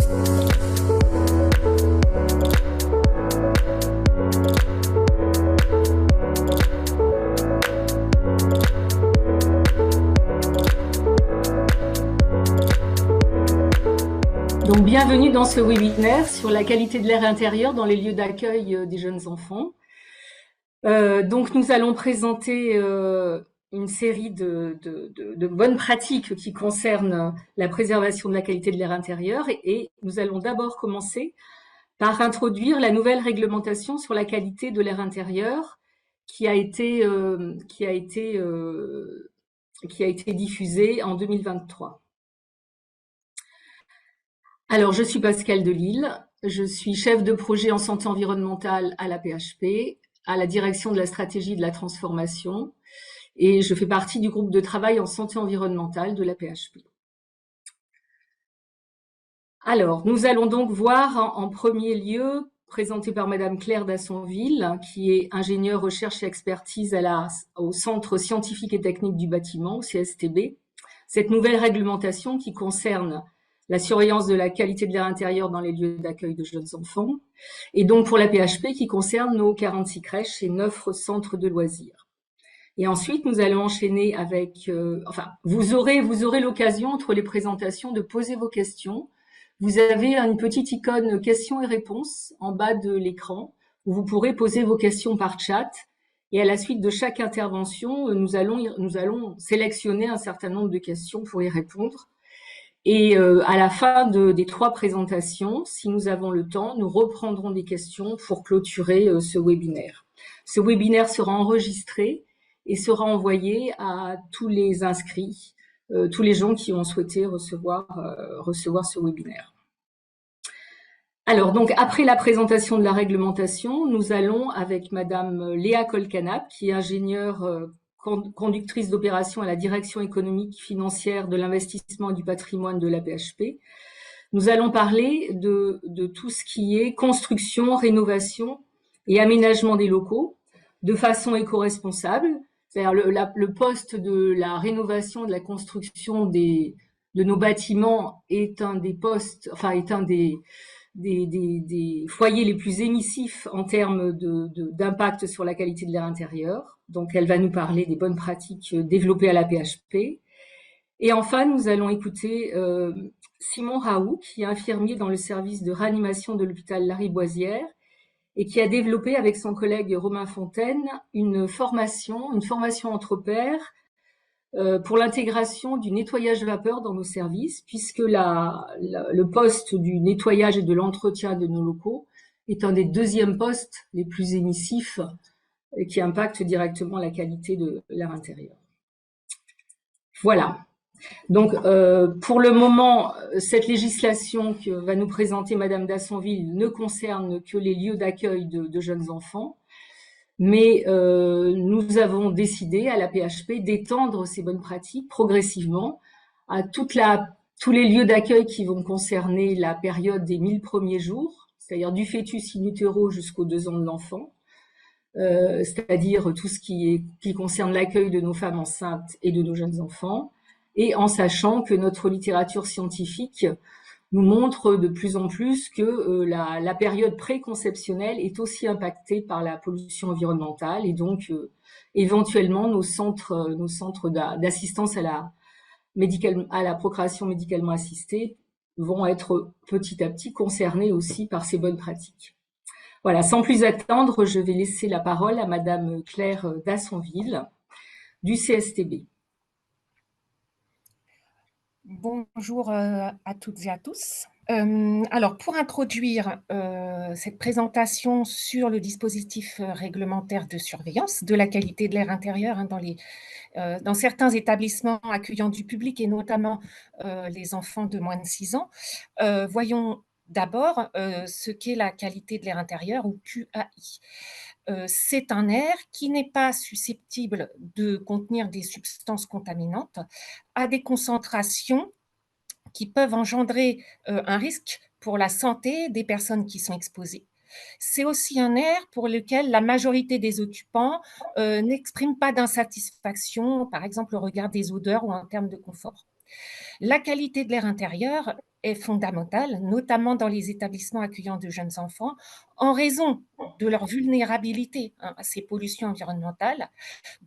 Donc, bienvenue dans ce webinaire sur la qualité de l'air intérieur dans les lieux d'accueil des jeunes enfants. Donc, nous allons présenter une série de bonnes pratiques qui concernent la préservation de la qualité de l'air intérieur et nous allons d'abord commencer par introduire la nouvelle réglementation sur la qualité de l'air intérieur qui a été diffusée en 2023. Alors, je suis Pascale Delisle, je suis chef de projet en santé environnementale à la PHP, à la direction de la stratégie de la transformation, et je fais partie du groupe de travail en santé environnementale de la PHP. Alors, nous allons donc voir en premier lieu, présenté par Madame Claire Dassonville, qui est ingénieure recherche et expertise au Centre scientifique et technique du bâtiment, au CSTB, cette nouvelle réglementation qui concerne la surveillance de la qualité de l'air intérieur dans les lieux d'accueil de jeunes enfants, et donc pour la PHP qui concerne nos 46 crèches et 9 centres de loisirs. Et ensuite, nous allons enchaîner avec... vous aurez l'occasion, entre les présentations, de poser vos questions. Vous avez une petite icône questions et réponses en bas de l'écran, où vous pourrez poser vos questions par chat. Et à la suite de chaque intervention, nous allons sélectionner un certain nombre de questions pour y répondre. Et à la fin des 3 présentations, si nous avons le temps, nous reprendrons des questions pour clôturer ce webinaire. Ce webinaire sera enregistré et sera envoyé à tous les inscrits, tous les gens qui ont souhaité recevoir ce webinaire. Alors, donc, après la présentation de la réglementation, nous allons avec Madame Léa Kolkanap, qui est ingénieure conductrice d'opération à la direction économique financière de l'investissement et du patrimoine de la PHP. Nous allons parler de tout ce qui est construction, rénovation et aménagement des locaux de façon éco-responsable. C'est-à-dire le poste de la rénovation, de la construction de nos bâtiments est un des postes, est un des foyers les plus émissifs en termes d'impact sur la qualité de l'air intérieur. Donc, elle va nous parler des bonnes pratiques développées à la PHP. Et enfin, nous allons écouter Simon Raoult, qui est infirmier dans le service de réanimation de l'hôpital Lariboisière et qui a développé avec son collègue Romain Fontaine une formation entre pairs pour l'intégration du nettoyage vapeur dans nos services, puisque le poste du nettoyage et de l'entretien de nos locaux est un des 2e postes les plus émissifs qui impactent directement la qualité de l'air intérieur. Voilà. Donc, pour le moment, cette législation que va nous présenter Madame Dassonville ne concerne que les lieux d'accueil de jeunes enfants. Mais nous avons décidé à la PHP d'étendre ces bonnes pratiques progressivement à tous les lieux d'accueil qui vont concerner la période des 1000 premiers jours, c'est-à-dire du fœtus in utero jusqu'aux 2 ans de l'enfant, c'est-à-dire tout ce qui concerne l'accueil de nos femmes enceintes et de nos jeunes enfants, et en sachant que notre littérature scientifique nous montre de plus en plus que la période préconceptionnelle est aussi impactée par la pollution environnementale et donc éventuellement nos centres d'assistance à la procréation médicalement assistée vont être petit à petit concernés aussi par ces bonnes pratiques. Voilà, sans plus attendre, je vais laisser la parole à Madame Claire Dassonville du CSTB. Bonjour à toutes et à tous. Alors, pour introduire cette présentation sur le dispositif réglementaire de surveillance de la qualité de l'air intérieur dans certains établissements accueillant du public et notamment les enfants de moins de 6 ans, voyons d'abord ce qu'est la qualité de l'air intérieur ou QAI. C'est un air qui n'est pas susceptible de contenir des substances contaminantes à des concentrations qui peuvent engendrer un risque pour la santé des personnes qui sont exposées. C'est aussi un air pour lequel la majorité des occupants n'expriment pas d'insatisfaction, par exemple au regard des odeurs ou en termes de confort. La qualité de l'air intérieur est fondamentale, notamment dans les établissements accueillant de jeunes enfants, en raison de leur vulnérabilité à ces pollutions environnementales,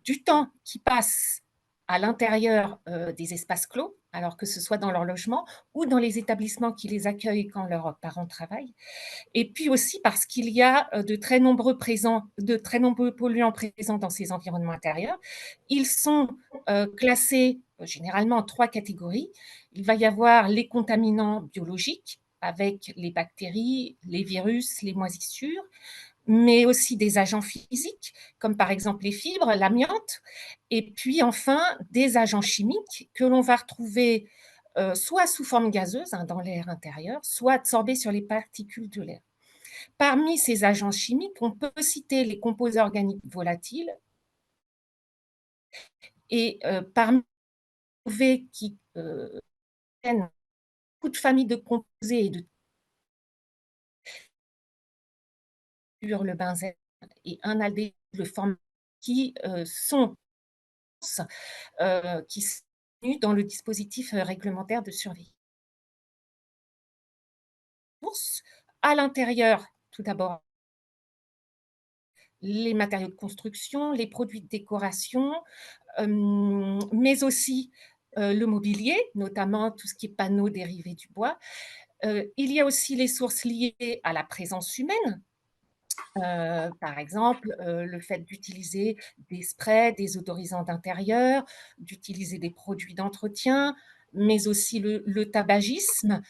du temps qui passe à l'intérieur des espaces clos, alors que ce soit dans leur logement ou dans les établissements qui les accueillent quand leurs parents travaillent. Et puis aussi parce qu'il y a de très nombreux polluants présents dans ces environnements intérieurs. Ils sont classés généralement en 3 catégories. Il va y avoir les contaminants biologiques avec les bactéries, les virus, les moisissures, mais aussi des agents physiques, comme par exemple les fibres, l'amiante, et puis enfin des agents chimiques que l'on va retrouver soit sous forme gazeuse dans l'air intérieur, soit absorbés sur les particules de l'air. Parmi ces agents chimiques, on peut citer les composés organiques volatiles et parmi les qui contiennent beaucoup de familles de composés et de le benzène et un aldéhyde, le format, qui sont dans le dispositif réglementaire de surveillance. À l'intérieur, tout d'abord, les matériaux de construction, les produits de décoration, mais aussi le mobilier, notamment tout ce qui est panneaux dérivés du bois. Il y a aussi les sources liées à la présence humaine. Par exemple, le fait d'utiliser des sprays, des odorisants d'intérieur, d'utiliser des produits d'entretien, mais aussi le tabagisme,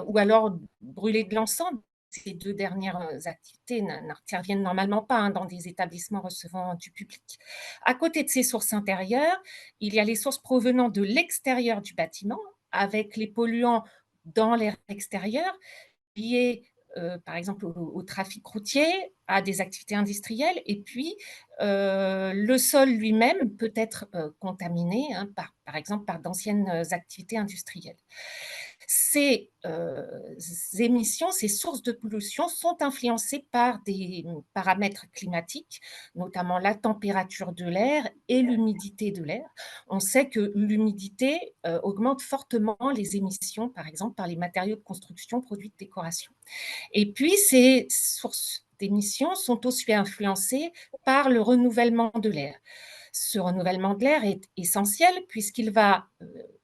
ou alors brûler de l'encens. Ces 2 dernières activités n'interviennent normalement pas dans des établissements recevant du public. À côté de ces sources intérieures, il y a les sources provenant de l'extérieur du bâtiment, avec les polluants dans l'air extérieur, liés par exemple au trafic routier, à des activités industrielles, et puis le sol lui-même peut être contaminé, par exemple par d'anciennes activités industrielles. Ces émissions, ces sources de pollution sont influencées par des paramètres climatiques, notamment la température de l'air et l'humidité de l'air. On sait que l'humidité augmente fortement les émissions, par exemple par les matériaux de construction, produits de décoration. Et puis, ces sources d'émissions sont aussi influencées par le renouvellement de l'air. Ce renouvellement de l'air est essentiel puisqu'il va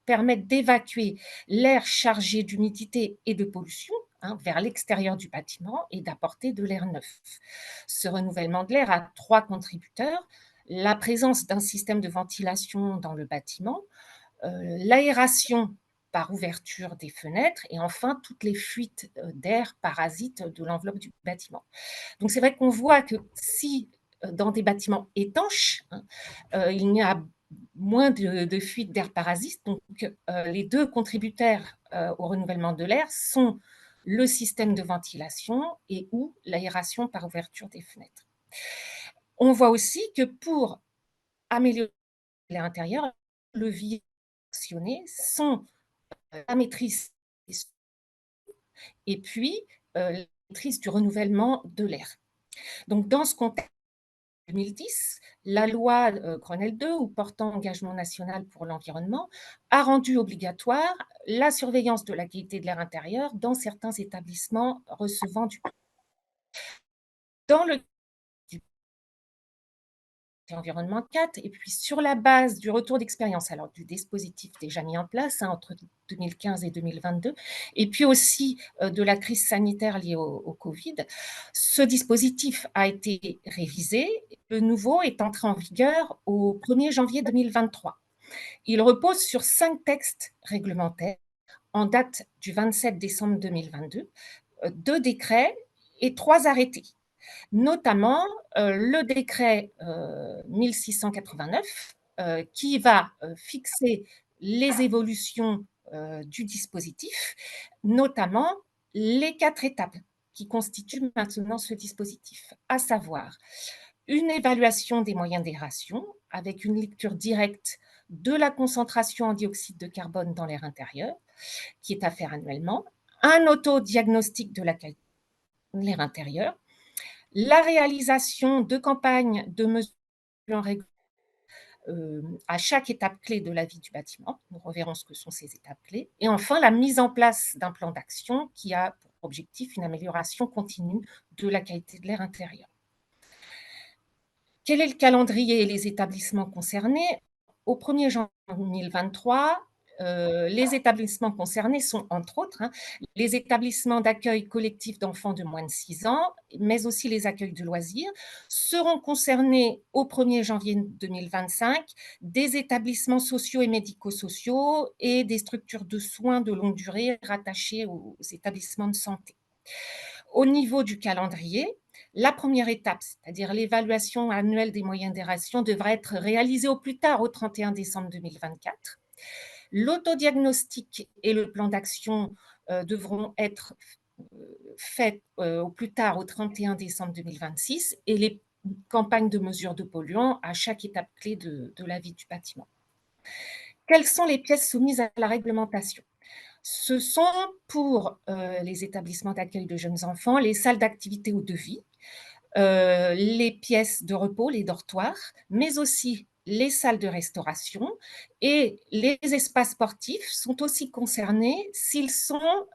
permettre d'évacuer l'air chargé d'humidité et de pollution vers l'extérieur du bâtiment et d'apporter de l'air neuf. Ce renouvellement de l'air a 3 contributeurs: la présence d'un système de ventilation dans le bâtiment, l'aération par ouverture des fenêtres et enfin toutes les fuites d'air parasites de l'enveloppe du bâtiment. Donc c'est vrai qu'on voit que si dans des bâtiments étanches, il y a moins de fuites d'air parasites, donc les 2 contributeurs au renouvellement de l'air sont le système de ventilation et ou l'aération par ouverture des fenêtres. On voit aussi que pour améliorer l'air intérieur, les leviers actionnés sont la maîtrise et puis la maîtrise du renouvellement de l'air. Donc dans ce contexte, 2010, la loi Grenelle II, ou portant engagement national pour l'environnement, a rendu obligatoire la surveillance de la qualité de l'air intérieur dans certains établissements recevant du dans le environnement 4, et puis sur la base du retour d'expérience, alors du dispositif déjà mis en place entre 2015 et 2022, et puis aussi de la crise sanitaire liée au Covid, ce dispositif a été révisé. Le nouveau est entré en vigueur au 1er janvier 2023. Il repose sur 5 textes réglementaires en date du 27 décembre 2022, 2 décrets et 3 arrêtés, notamment le décret 1689 qui va fixer les évolutions du dispositif, notamment les 4 étapes qui constituent maintenant ce dispositif, à savoir une évaluation des moyens d'aération avec une lecture directe de la concentration en dioxyde de carbone dans l'air intérieur, qui est à faire annuellement, un autodiagnostic de la qualité de l'air intérieur, la réalisation de campagnes de mesures à chaque étape clé de la vie du bâtiment. Nous reverrons ce que sont ces étapes clés. Et enfin, la mise en place d'un plan d'action qui a pour objectif une amélioration continue de la qualité de l'air intérieur. Quel est le calendrier et les établissements concernés? Au 1er janvier 2023, les établissements concernés sont, entre autres, les établissements d'accueil collectif d'enfants de moins de 6 ans, mais aussi les accueils de loisirs, seront concernés au 1er janvier 2025 des établissements sociaux et médico-sociaux et des structures de soins de longue durée rattachées aux établissements de santé. Au niveau du calendrier, la première étape, c'est-à-dire l'évaluation annuelle des moyens d'aération, devra être réalisée au plus tard au 31 décembre 2024. L'autodiagnostic et le plan d'action devront être faits au plus tard au 31 décembre 2026 et les campagnes de mesure de polluants à chaque étape clé de la vie du bâtiment. Quelles sont les pièces soumises à la réglementation? Ce sont pour les établissements d'accueil de jeunes enfants, les salles d'activité ou de vie, les pièces de repos, les dortoirs, mais aussi les salles de restauration et les espaces sportifs sont aussi concernés s'ils sont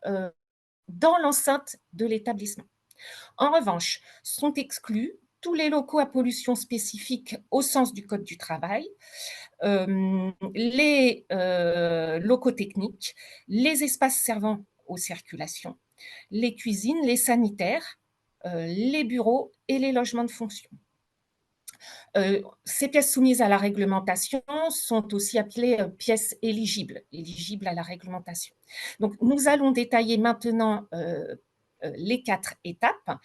dans l'enceinte de l'établissement. En revanche, sont exclus tous les locaux à pollution spécifique au sens du Code du travail, les locaux techniques, les espaces servant aux circulations, les cuisines, les sanitaires, les bureaux et les logements de fonction. Ces pièces soumises à la réglementation sont aussi appelées pièces éligibles à la réglementation. Donc, nous allons détailler maintenant les 4 étapes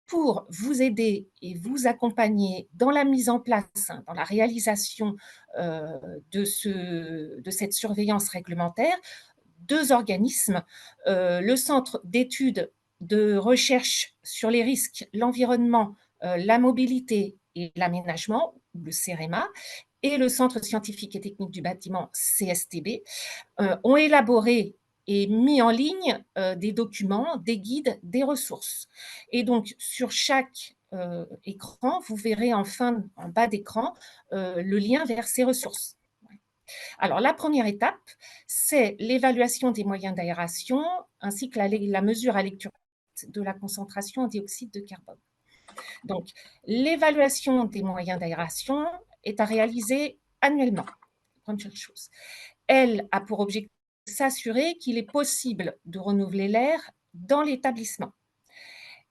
pour vous aider et vous accompagner dans la mise en place, dans la réalisation de cette surveillance réglementaire. 2 organismes, le Centre d'études de recherche sur les risques, l'environnement, la mobilité et l'aménagement, le CEREMA, et le Centre scientifique et technique du bâtiment, CSTB, ont élaboré et mis en ligne des documents, des guides, des ressources. Et donc, sur chaque écran, vous verrez en bas d'écran le lien vers ces ressources. Alors, la première étape, c'est l'évaluation des moyens d'aération ainsi que la mesure à lecture de la concentration en dioxyde de carbone. Donc, l'évaluation des moyens d'aération est à réaliser annuellement. Première chose. Elle a pour objectif de s'assurer qu'il est possible de renouveler l'air dans l'établissement.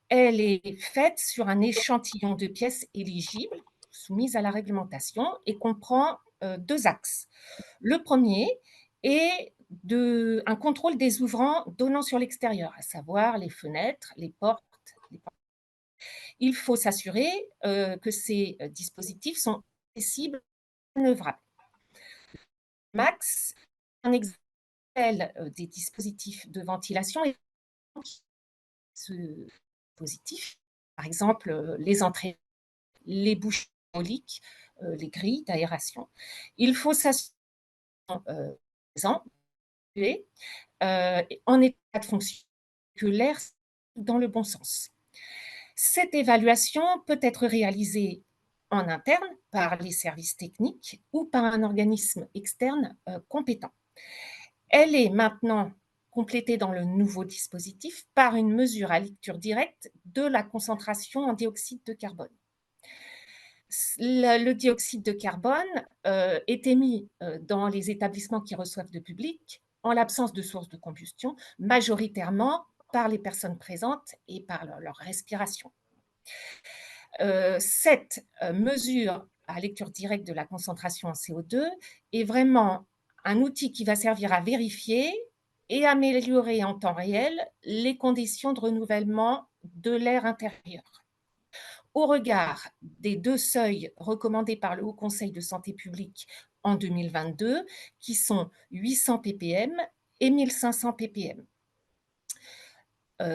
Elle est faite sur un échantillon de pièces éligibles soumises à la réglementation et comprend 2 axes. Le premier est un contrôle des ouvrants donnant sur l'extérieur, à savoir les fenêtres, les portes. Il faut s'assurer que ces dispositifs sont accessibles et manœuvrables. Max, un exemple des dispositifs de ventilation et ce dispositif, par exemple les entrées, les bouches hydrauliques, les grilles d'aération. Il faut s'assurer en état de fonction que l'air dans le bon sens. Cette évaluation peut être réalisée en interne par les services techniques ou par un organisme externe compétent. Elle est maintenant complétée dans le nouveau dispositif par une mesure à lecture directe de la concentration en dioxyde de carbone. Le dioxyde de carbone est émis dans les établissements qui reçoivent de public en l'absence de source de combustion, majoritairement par les personnes présentes et par leur respiration. Cette mesure à lecture directe de la concentration en CO2 est vraiment un outil qui va servir à vérifier et améliorer en temps réel les conditions de renouvellement de l'air intérieur. Au regard des 2 seuils recommandés par le Haut Conseil de santé publique en 2022, qui sont 800 ppm et 1500 ppm.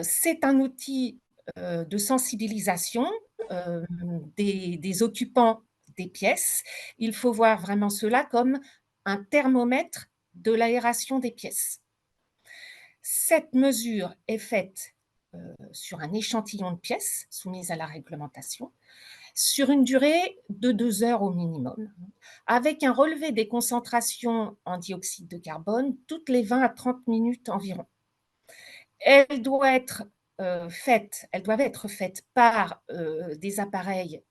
C'est un outil de sensibilisation des occupants des pièces. Il faut voir vraiment cela comme un thermomètre de l'aération des pièces. Cette mesure est faite sur un échantillon de pièces soumises à la réglementation. sur une durée de 2 heures au minimum, avec un relevé des concentrations en dioxyde de carbone toutes les 20 à 30 minutes environ. Elles doivent être faites par des appareils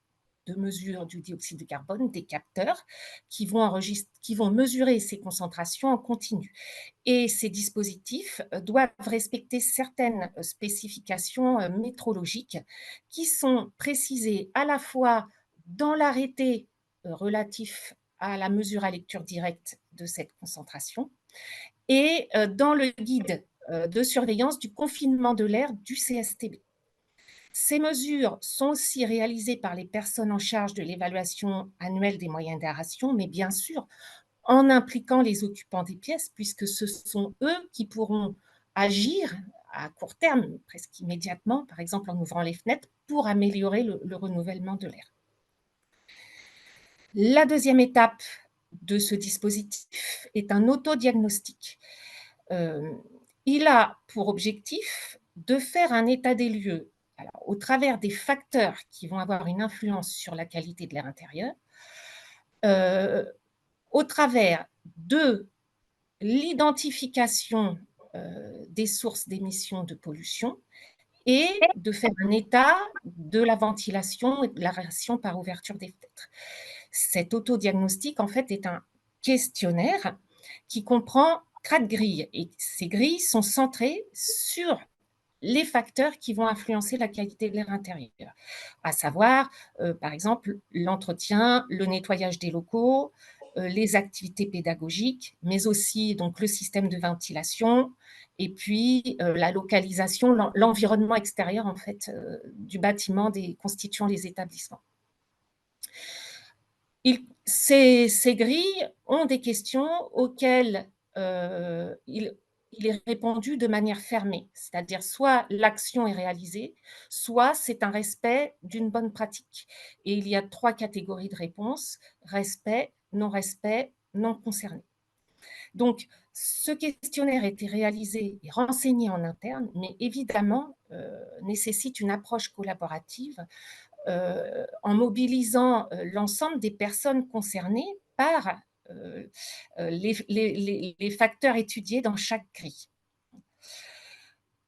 de mesure du dioxyde de carbone, des capteurs, qui vont mesurer ces concentrations en continu. Et ces dispositifs doivent respecter certaines spécifications métrologiques qui sont précisées à la fois dans l'arrêté relatif à la mesure à lecture directe de cette concentration et dans le guide de surveillance du confinement de l'air du CSTB. Ces mesures sont aussi réalisées par les personnes en charge de l'évaluation annuelle des moyens d'aération, mais bien sûr en impliquant les occupants des pièces, puisque ce sont eux qui pourront agir à court terme, presque immédiatement, par exemple en ouvrant les fenêtres, pour améliorer le renouvellement de l'air. La deuxième étape de ce dispositif est un autodiagnostic. Il a pour objectif de faire un état des lieux au travers des facteurs qui vont avoir une influence sur la qualité de l'air intérieur, au travers de l'identification des sources d'émissions de pollution et de faire un état de la ventilation et de l'aération par ouverture des fenêtres. Cet autodiagnostic, en fait, est un questionnaire qui comprend 4 grilles. Et ces grilles sont centrées sur les facteurs qui vont influencer la qualité de l'air intérieur, à savoir, par exemple, l'entretien, le nettoyage des locaux, les activités pédagogiques, mais aussi donc, le système de ventilation, et puis la localisation, l'environnement extérieur en fait, du bâtiment constituant les établissements. Ces grilles ont des questions auxquelles il est répondu de manière fermée, c'est-à-dire soit l'action est réalisée, soit c'est un respect d'une bonne pratique. Et il y a 3 catégories de réponses: respect, non concerné. Donc, ce questionnaire a été réalisé et renseigné en interne, mais évidemment nécessite une approche collaborative en mobilisant l'ensemble des personnes concernées par les facteurs étudiés dans chaque grille.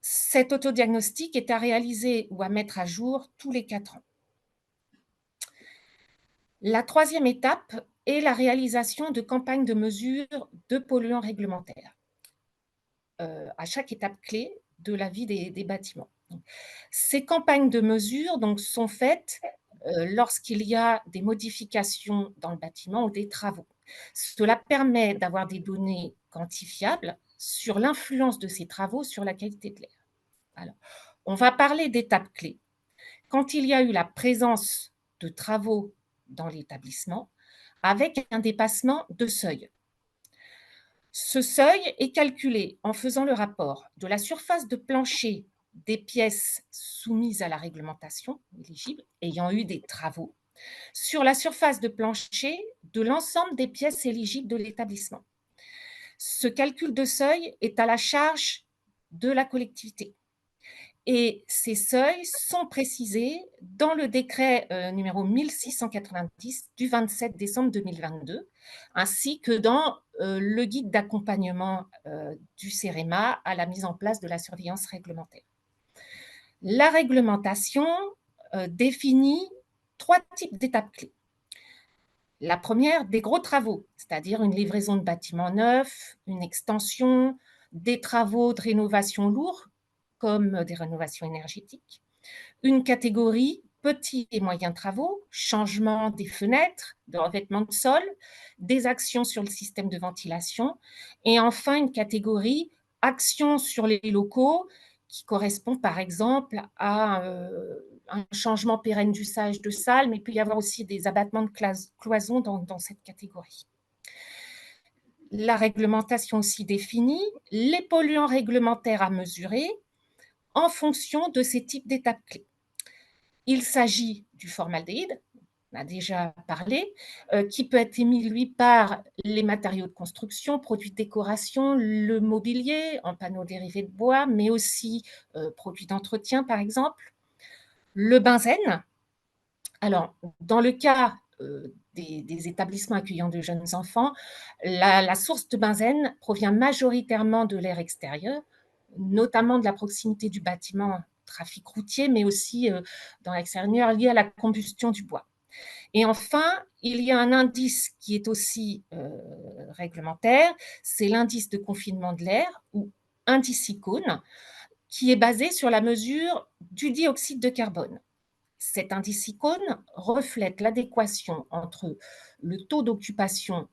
Cet autodiagnostic est à réaliser ou à mettre à jour tous les 4 ans. La troisième étape est la réalisation de campagnes de mesure de polluants réglementaires à chaque étape clé de la vie des bâtiments. Ces campagnes de mesure donc, sont faites lorsqu'il y a des modifications dans le bâtiment ou des travaux. Cela permet d'avoir des données quantifiables sur l'influence de ces travaux sur la qualité de l'air. Alors, on va parler d'étapes clés. Quand il y a eu la présence de travaux dans l'établissement, avec un dépassement de seuil. Ce seuil est calculé en faisant le rapport de la surface de plancher des pièces soumises à la réglementation éligible, ayant eu des travaux, sur la surface de plancher de l'ensemble des pièces éligibles de l'établissement. Ce calcul de seuil est à la charge de la collectivité. Et ces seuils sont précisés dans le décret numéro 1690 du 27 décembre 2022, ainsi que dans le guide d'accompagnement du CEREMA à la mise en place de la surveillance réglementaire. La réglementation définit 3 types d'étapes clés. La première, des gros travaux, c'est-à-dire une livraison de bâtiments neufs, une extension, des travaux de rénovation lourds, comme des rénovations énergétiques. Une catégorie, petits et moyens travaux, changement des fenêtres, de revêtement de sol, des actions sur le système de ventilation. Et enfin, une catégorie, actions sur les locaux, qui correspond par exemple à un changement pérenne d'usage de salle, mais il peut y avoir aussi des abattements de cloisons dans cette catégorie. La réglementation aussi définit les polluants réglementaires à mesurer en fonction de ces types d'étapes clés. Il s'agit du formaldéhyde, on a déjà parlé, qui peut être émis, lui, par les matériaux de construction, produits de décoration, le mobilier en panneaux dérivés de bois, mais aussi produits d'entretien, par exemple. Le benzène, Alors, dans le cas des établissements accueillant de jeunes enfants, la source de benzène provient majoritairement de l'air extérieur, notamment de la proximité du bâtiment, trafic routier, mais aussi dans l'extérieur lié à la combustion du bois. Et enfin, il y a un indice qui est aussi réglementaire, c'est l'indice de confinement de l'air, ou indice ICON, qui est basé sur la mesure du dioxyde de carbone. Cet indice ICON reflète l'adéquation entre le taux d'occupation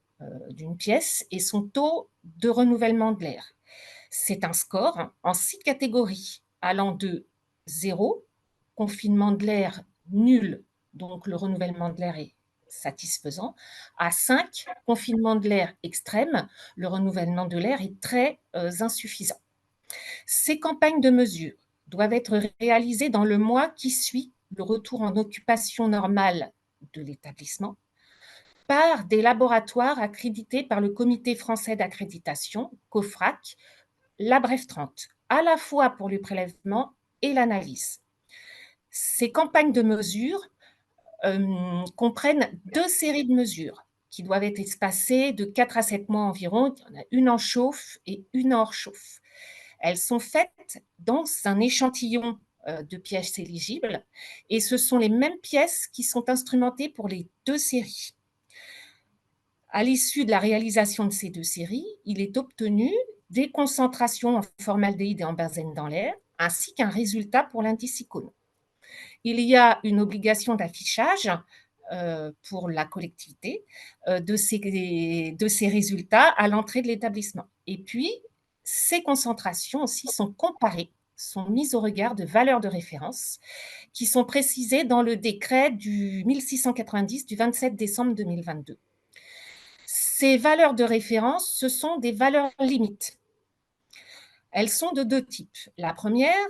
d'une pièce et son taux de renouvellement de l'air. C'est un score en 6 catégories, allant de 0, confinement de l'air nul, donc le renouvellement de l'air est satisfaisant, à 5, confinement de l'air extrême, le renouvellement de l'air est très insuffisant. Ces campagnes de mesure doivent être réalisées dans le mois qui suit le retour en occupation normale de l'établissement par des laboratoires accrédités par le Comité français d'accréditation, COFRAC, la Bref 30, à la fois pour le prélèvement et l'analyse. Ces campagnes de mesure comprennent 2 séries de mesures qui doivent être espacées de 4 à 7 mois environ. Il y en a une en chauffe et une hors chauffe. Elles sont faites dans un échantillon de pièces éligibles et ce sont les mêmes pièces qui sont instrumentées pour les 2 séries. À l'issue de la réalisation de ces 2 séries, il est obtenu des concentrations en formaldéhyde et en benzène dans l'air, ainsi qu'un résultat pour l'indice ICON. Il y a une obligation d'affichage pour la collectivité de ces résultats à l'entrée de l'établissement. Et puis, ces concentrations aussi sont comparées, sont mises au regard de valeurs de référence qui sont précisées dans le décret du 1690 du 27 décembre 2022. Ces valeurs de référence, ce sont des valeurs limites. Elles sont de 2 types. La première,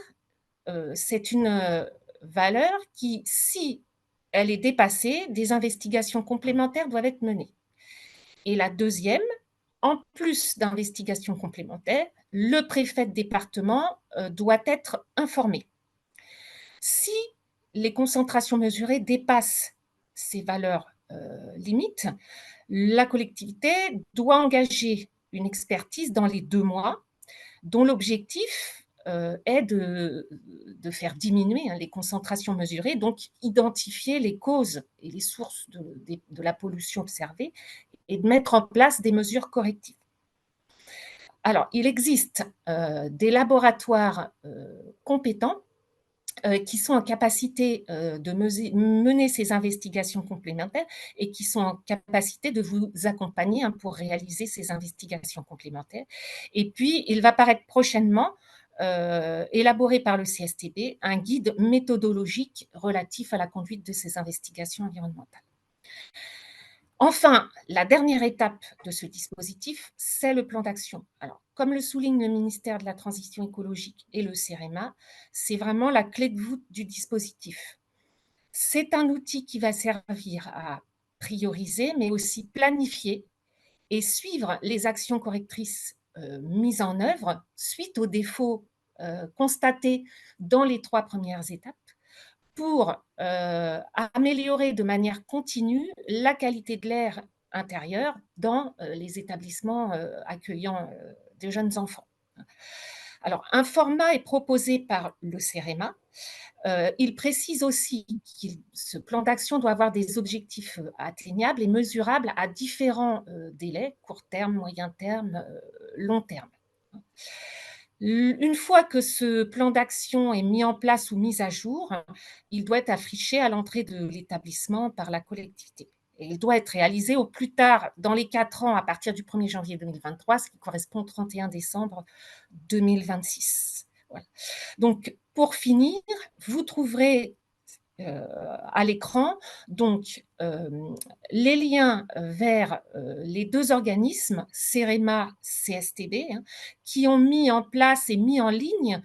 c'est une valeur qui, si elle est dépassée, des investigations complémentaires doivent être menées. Et la deuxième, en plus d'investigations complémentaires, le préfet de département doit être informé. Si les concentrations mesurées dépassent ces valeurs limites, la collectivité doit engager une expertise dans les 2 mois, dont l'objectif est de faire diminuer les concentrations mesurées, donc identifier les causes et les sources de la pollution observée et de mettre en place des mesures correctives. Alors, il existe des laboratoires compétents qui sont en capacité de mener ces investigations complémentaires et qui sont en capacité de vous accompagner pour réaliser ces investigations complémentaires. Et puis, il va paraître prochainement, élaboré par le CSTB, un guide méthodologique relatif à la conduite de ces investigations environnementales. Enfin, la dernière étape de ce dispositif, c'est le plan d'action. Alors, comme le souligne le ministère de la Transition écologique et le CEREMA, c'est vraiment la clé de voûte du dispositif. C'est un outil qui va servir à prioriser, mais aussi planifier et suivre les actions correctrices mises en œuvre suite aux défauts constatés dans les 3 premières étapes pour améliorer de manière continue la qualité de l'air intérieur dans les établissements accueillant des jeunes enfants. Alors, un format est proposé par le CEREMA. Il précise aussi que ce plan d'action doit avoir des objectifs atteignables et mesurables à différents délais, court terme, moyen terme, long terme. Une fois que ce plan d'action est mis en place ou mis à jour, il doit être affiché à l'entrée de l'établissement par la collectivité. Et il doit être réalisé au plus tard dans les 4 ans à partir du 1er janvier 2023, ce qui correspond au 31 décembre 2026. Voilà. Donc, pour finir, vous trouverez à l'écran donc les liens vers les 2 organismes, CEREMA, CSTB, qui ont mis en place et mis en ligne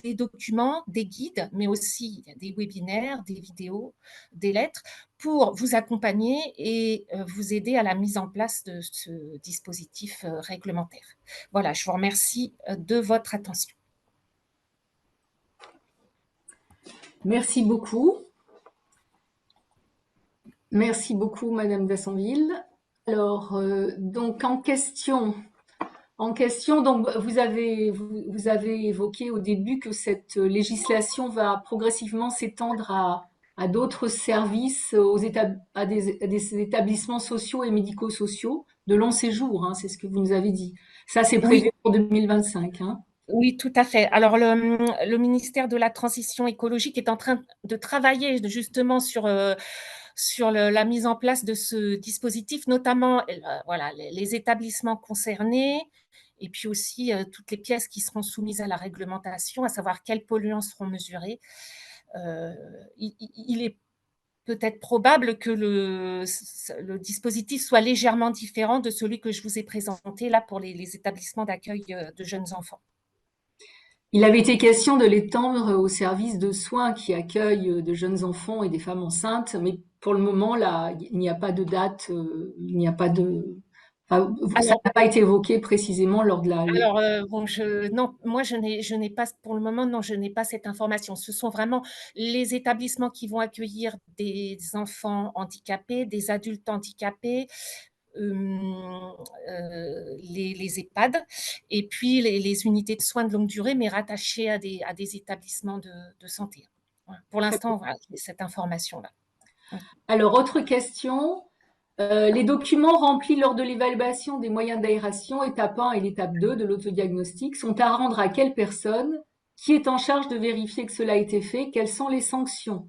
des documents, des guides, mais aussi des webinaires, des vidéos, des lettres, pour vous accompagner et vous aider à la mise en place de ce dispositif réglementaire. Voilà, je vous remercie de votre attention. Merci beaucoup. Merci beaucoup, Madame Dassonville. Alors, donc en question, donc vous avez évoqué au début que cette législation va progressivement s'étendre à d'autres services, à des établissements sociaux et médico-sociaux de long séjour, hein, c'est ce que vous nous avez dit. Ça, c'est Oui, prévu pour 2025, hein. oui, tout à fait. Alors, le ministère de la Transition écologique est en train de travailler justement sur la mise en place de ce dispositif, notamment voilà, les établissements concernés et puis aussi toutes les pièces qui seront soumises à la réglementation, à savoir quels polluants seront mesurés. Il est peut-être probable que le dispositif soit légèrement différent de celui que je vous ai présenté là pour les établissements d'accueil de jeunes enfants. Il avait été question de l'étendre aux services de soins qui accueillent de jeunes enfants et des femmes enceintes, mais pour le moment, là, il n'y a pas de date, il n'y a pas de, enfin, ça Alors, n'a pas été évoqué précisément lors de la. Alors, bon, non, moi, je n'ai pas, pour le moment, non, je n'ai pas cette information. Ce sont vraiment les établissements qui vont accueillir des enfants handicapés, des adultes handicapés, les EHPAD, et puis les unités de soins de longue durée, mais rattachées à des établissements de santé. Voilà. Pour l'instant, voilà, cette information-là. Alors, autre question, les documents remplis lors de l'évaluation des moyens d'aération, étape 1 et l'étape 2 de l'autodiagnostic, sont à rendre à quelle personne? Qui est en charge de vérifier que cela a été fait? Quelles sont les sanctions?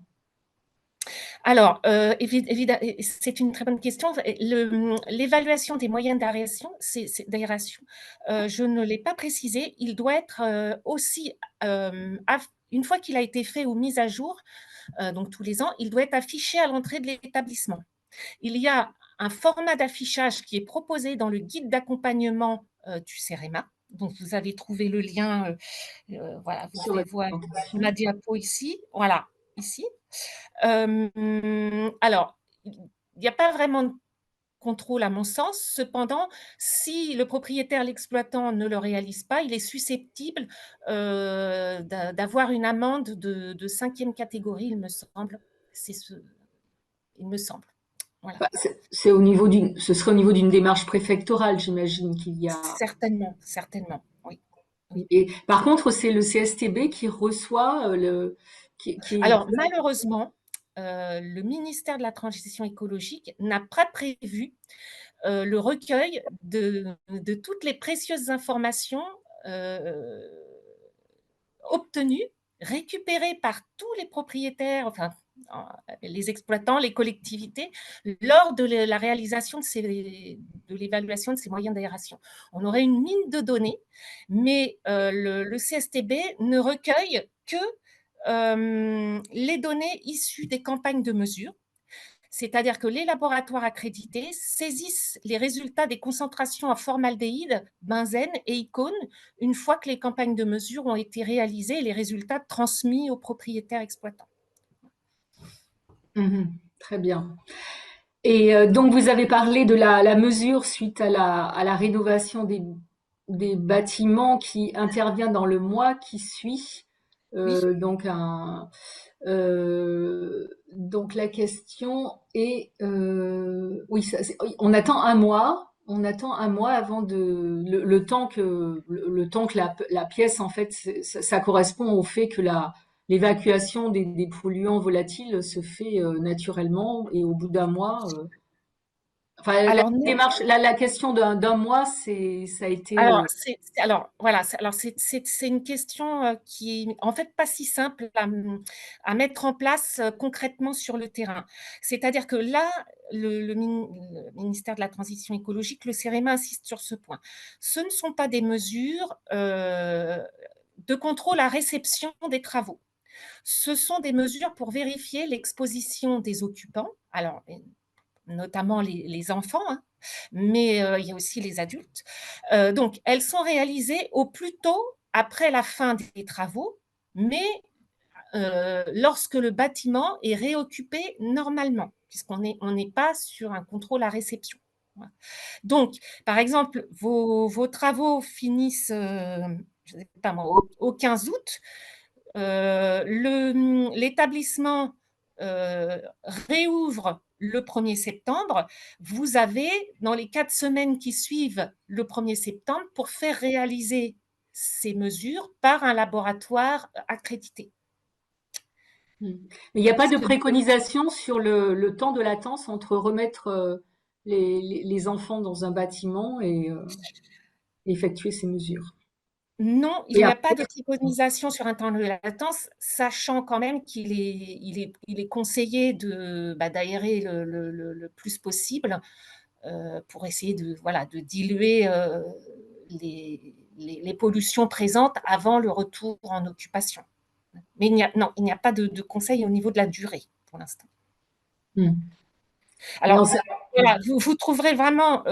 Alors, évidemment, c'est une très bonne question. L'évaluation des moyens d'aération, je ne l'ai pas précisé. Il doit être aussi, une fois qu'il a été fait ou mis à jour, donc tous les ans, il doit être affiché à l'entrée de l'établissement. Il y a un format d'affichage qui est proposé dans le guide d'accompagnement du CEREMA. Donc, vous avez trouvé le lien, voilà, vous Sur pouvez la voir documentation. ma diapo ici, voilà, ici. Alors, il n'y a pas vraiment de contrôle à mon sens. Cependant, si le propriétaire, l'exploitant ne le réalise pas, il est susceptible d'avoir une amende de 5e catégorie, il me semble. Il me semble. Voilà. Bah, c'est au niveau ce serait au niveau d'une démarche préfectorale, j'imagine qu'il y a. Certainement, certainement, oui. Oui. Et par contre, c'est le CSTB qui reçoit qui Alors, malheureusement, le ministère de la Transition écologique n'a pas prévu le recueil de toutes les précieuses informations obtenues, récupérées par tous les propriétaires, enfin les exploitants, les collectivités, lors de la réalisation de l'évaluation de ces moyens d'aération. On aurait une mine de données, mais le CSTB ne recueille que les données issues des campagnes de mesure. C'est-à-dire que les laboratoires accrédités saisissent les résultats des concentrations en formaldéhyde, benzène et icône une fois que les campagnes de mesure ont été réalisées et les résultats transmis aux propriétaires exploitants. Très bien. Et donc vous avez parlé de la mesure suite à la rénovation des bâtiments qui intervient dans le mois qui suit. Oui. Donc la question est, oui, on attend un mois. On attend un mois avant le temps que la pièce, en fait, ça correspond au fait que l'évacuation des polluants volatiles se fait naturellement et au bout d'un mois. Enfin, la Alors, non, démarche, la question d'un mois, ça a été. alors voilà, c'est une question qui est en fait pas si simple à mettre en place concrètement sur le terrain. C'est-à-dire que là, le ministère de la Transition écologique, le CEREMA insiste sur ce point. Ce ne sont pas des mesures de contrôle à réception des travaux. Ce sont des mesures pour vérifier l'exposition des occupants, alors notamment les enfants, hein, mais il y a aussi les adultes. Donc, elles sont réalisées au plus tôt après la fin des travaux, mais lorsque le bâtiment est réoccupé normalement, puisqu'on n'est pas sur un contrôle à réception. Voilà. Donc, par exemple, vos travaux finissent je sais pas moi, au 15 août. L'établissement réouvre le 1er septembre, vous avez dans les 4 semaines qui suivent le 1er septembre pour faire réaliser ces mesures par un laboratoire accrédité. Mais il n'y a pas de préconisation sur le temps de latence entre remettre les enfants dans un bâtiment et effectuer ces mesures. Non, il Et n'y a pas après, de préconisation sur un temps de latence, sachant quand même qu'il est conseillé d'aérer le plus possible pour essayer de diluer les pollutions présentes avant le retour en occupation. Mais il n'y a pas de conseil au niveau de la durée pour l'instant. Alors, voilà, vous trouverez vraiment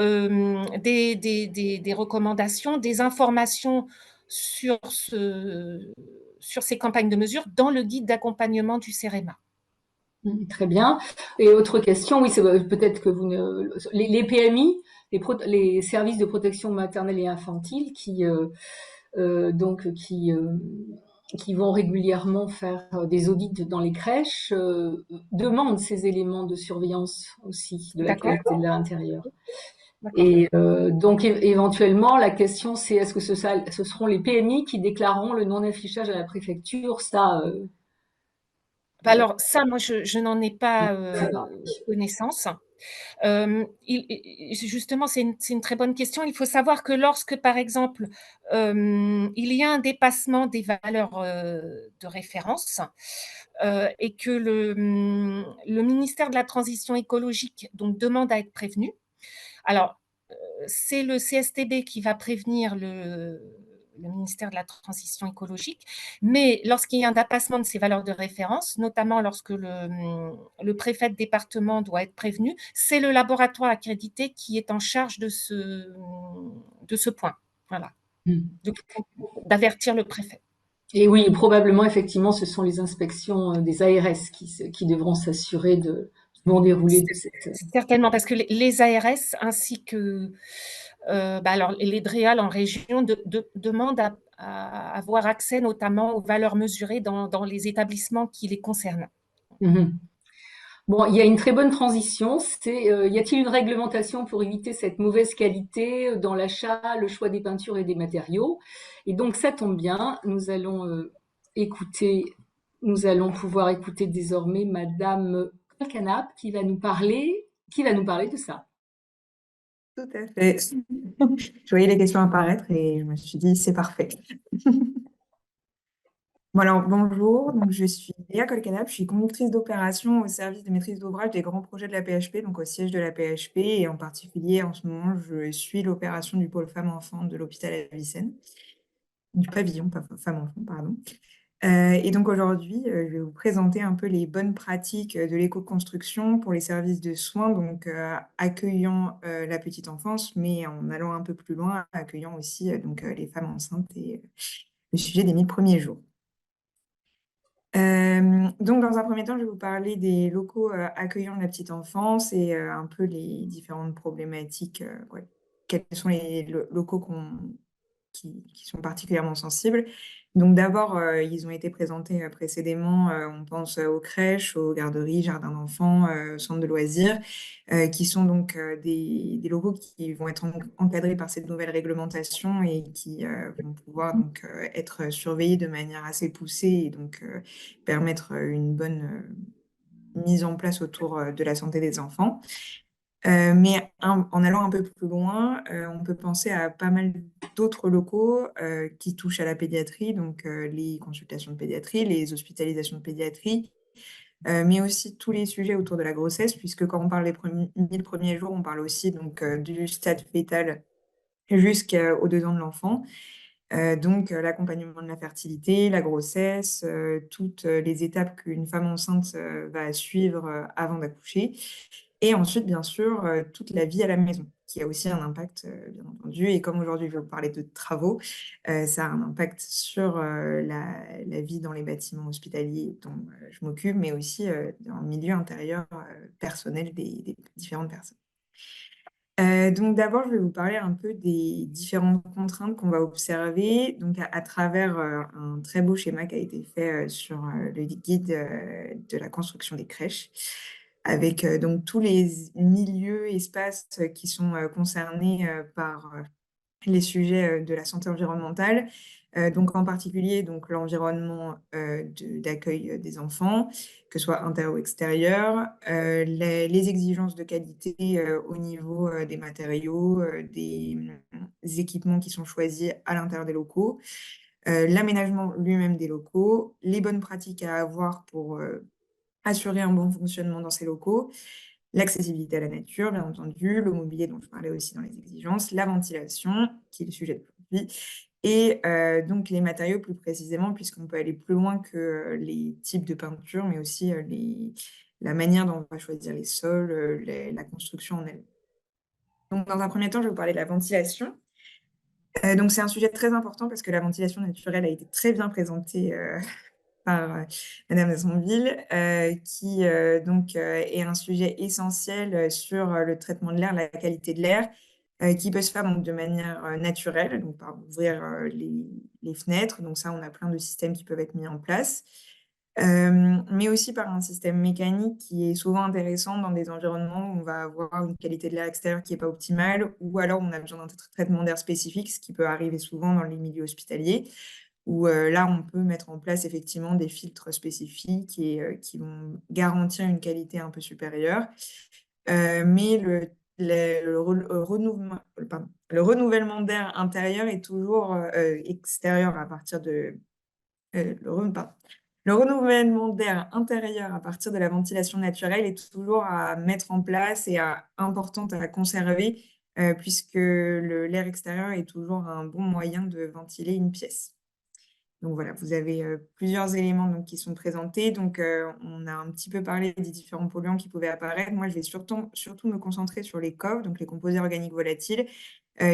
des recommandations, des informations sur ces campagnes de mesure dans le guide d'accompagnement du CEREMA. Très bien. Et autre question, oui, c'est peut-être que les PMI, les services de protection maternelle et infantile, qui vont régulièrement faire des audits dans les crèches, demandent ces éléments de surveillance aussi de la qualité de l'air intérieur. Et donc éventuellement, la question c'est est-ce que ce seront les PMI qui déclareront le non-affichage à la préfecture? Ça, alors ça, moi, je n'en ai pas connaissance. Justement, c'est une très bonne question. Il faut savoir que lorsque, par exemple, il y a un dépassement des valeurs de référence et que le ministère de la Transition écologique donc, demande à être prévenu, alors c'est le CSTB qui va prévenir le ministère de la Transition écologique, mais lorsqu'il y a un dépassement de ces valeurs de référence, notamment lorsque le préfet de département doit être prévenu, c'est le laboratoire accrédité qui est en charge de ce point, voilà, d'avertir le préfet. Et oui, probablement, effectivement, ce sont les inspections des ARS qui devront s'assurer du bon déroulé de cette... Certainement, parce que les ARS ainsi que alors, les DREAL en région demandent à avoir accès notamment aux valeurs mesurées dans les établissements qui les concernent. Bon, il y a une très bonne transition. Y a-t-il une réglementation pour éviter cette mauvaise qualité dans l'achat, le choix des peintures et des matériaux? Et donc, ça tombe bien. Nous allons pouvoir écouter désormais Madame Colcanap qui va nous parler de ça. Tout à fait. Je voyais les questions apparaître et je me suis dit, c'est parfait. Bon, alors, bonjour, donc je suis Léa Colcanap, je suis conductrice d'opération au service de maîtrise d'ouvrage des grands projets de la PHP, donc au siège de la PHP, et en particulier, en ce moment, je suis l'opération du pôle femmes-enfants de l'hôpital Avicenne, du pavillon femmes-enfants, pardon. Et donc aujourd'hui, je vais vous présenter un peu les bonnes pratiques de l'éco-construction pour les services de soins, donc accueillant la petite enfance, mais en allant un peu plus loin, accueillant aussi les femmes enceintes et le sujet des 1000 premiers jours. Donc, dans un premier temps, je vais vous parler des locaux accueillant la petite enfance et un peu les différentes problématiques. Quels sont les locaux qui sont particulièrement sensibles. Donc d'abord, ils ont été présentés précédemment, on pense aux crèches, aux garderies, jardins d'enfants, centres de loisirs, qui sont donc des locaux qui vont être encadrés par cette nouvelle réglementation et qui vont pouvoir donc être surveillés de manière assez poussée et donc permettre une bonne mise en place autour de la santé des enfants. Mais en allant un peu plus loin, on peut penser à pas mal d'autres locaux qui touchent à la pédiatrie, donc les consultations de pédiatrie, les hospitalisations de pédiatrie, mais aussi tous les sujets autour de la grossesse, puisque quand on parle des 1000 premiers jours, on parle aussi donc, du stade fœtal jusqu'aux 2 ans de l'enfant. Donc l'accompagnement de la fertilité, la grossesse, toutes les étapes qu'une femme enceinte va suivre avant d'accoucher. Et ensuite, bien sûr, toute la vie à la maison, qui a aussi un impact, bien entendu. Et comme aujourd'hui, je vais vous parler de travaux, ça a un impact sur la vie dans les bâtiments hospitaliers dont je m'occupe, mais aussi dans le milieu intérieur personnel des différentes personnes. Donc d'abord, je vais vous parler un peu des différentes contraintes qu'on va observer donc à travers un très beau schéma qui a été fait sur le guide de la construction des crèches. avec donc tous les milieux, espaces qui sont concernés par les sujets de la santé environnementale. Donc en particulier donc l'environnement d'accueil des enfants, que ce soit intérieur ou extérieur, les exigences de qualité au niveau des matériaux, des équipements qui sont choisis à l'intérieur des locaux, l'aménagement lui-même des locaux, les bonnes pratiques à avoir pour assurer un bon fonctionnement dans ces locaux, l'accessibilité à la nature, bien entendu, le mobilier dont je parlais aussi dans les exigences, la ventilation, qui est le sujet d'aujourd'hui, et donc les matériaux plus précisément, puisqu'on peut aller plus loin que les types de peinture, mais aussi la manière dont on va choisir les sols, la construction en elle. Donc dans un premier temps, je vais vous parler de la ventilation. Donc c'est un sujet très important parce que la ventilation naturelle a été très bien présentée par Madame Massonville, qui donc est un sujet essentiel sur le traitement de l'air, la qualité de l'air, qui peut se faire donc de manière naturelle, donc par ouvrir les fenêtres. Donc ça, on a plein de systèmes qui peuvent être mis en place. Mais aussi par un système mécanique qui est souvent intéressant dans des environnements où on va avoir une qualité de l'air extérieur qui n'est pas optimale, ou alors on a besoin d'un traitement d'air spécifique, ce qui peut arriver souvent dans les milieux hospitaliers, où là, on peut mettre en place effectivement des filtres spécifiques et qui vont garantir une qualité un peu supérieure. Mais le renouvellement d'air intérieur est toujours extérieur à partir de... Le renouvellement d'air intérieur à partir de la ventilation naturelle est toujours à mettre en place et importante à conserver, puisque l'air extérieur est toujours un bon moyen de ventiler une pièce. Donc voilà, vous avez plusieurs éléments donc, qui sont présentés. Donc on a un petit peu parlé des différents polluants qui pouvaient apparaître. Moi, je vais surtout me concentrer sur les COV, donc les composés organiques volatiles,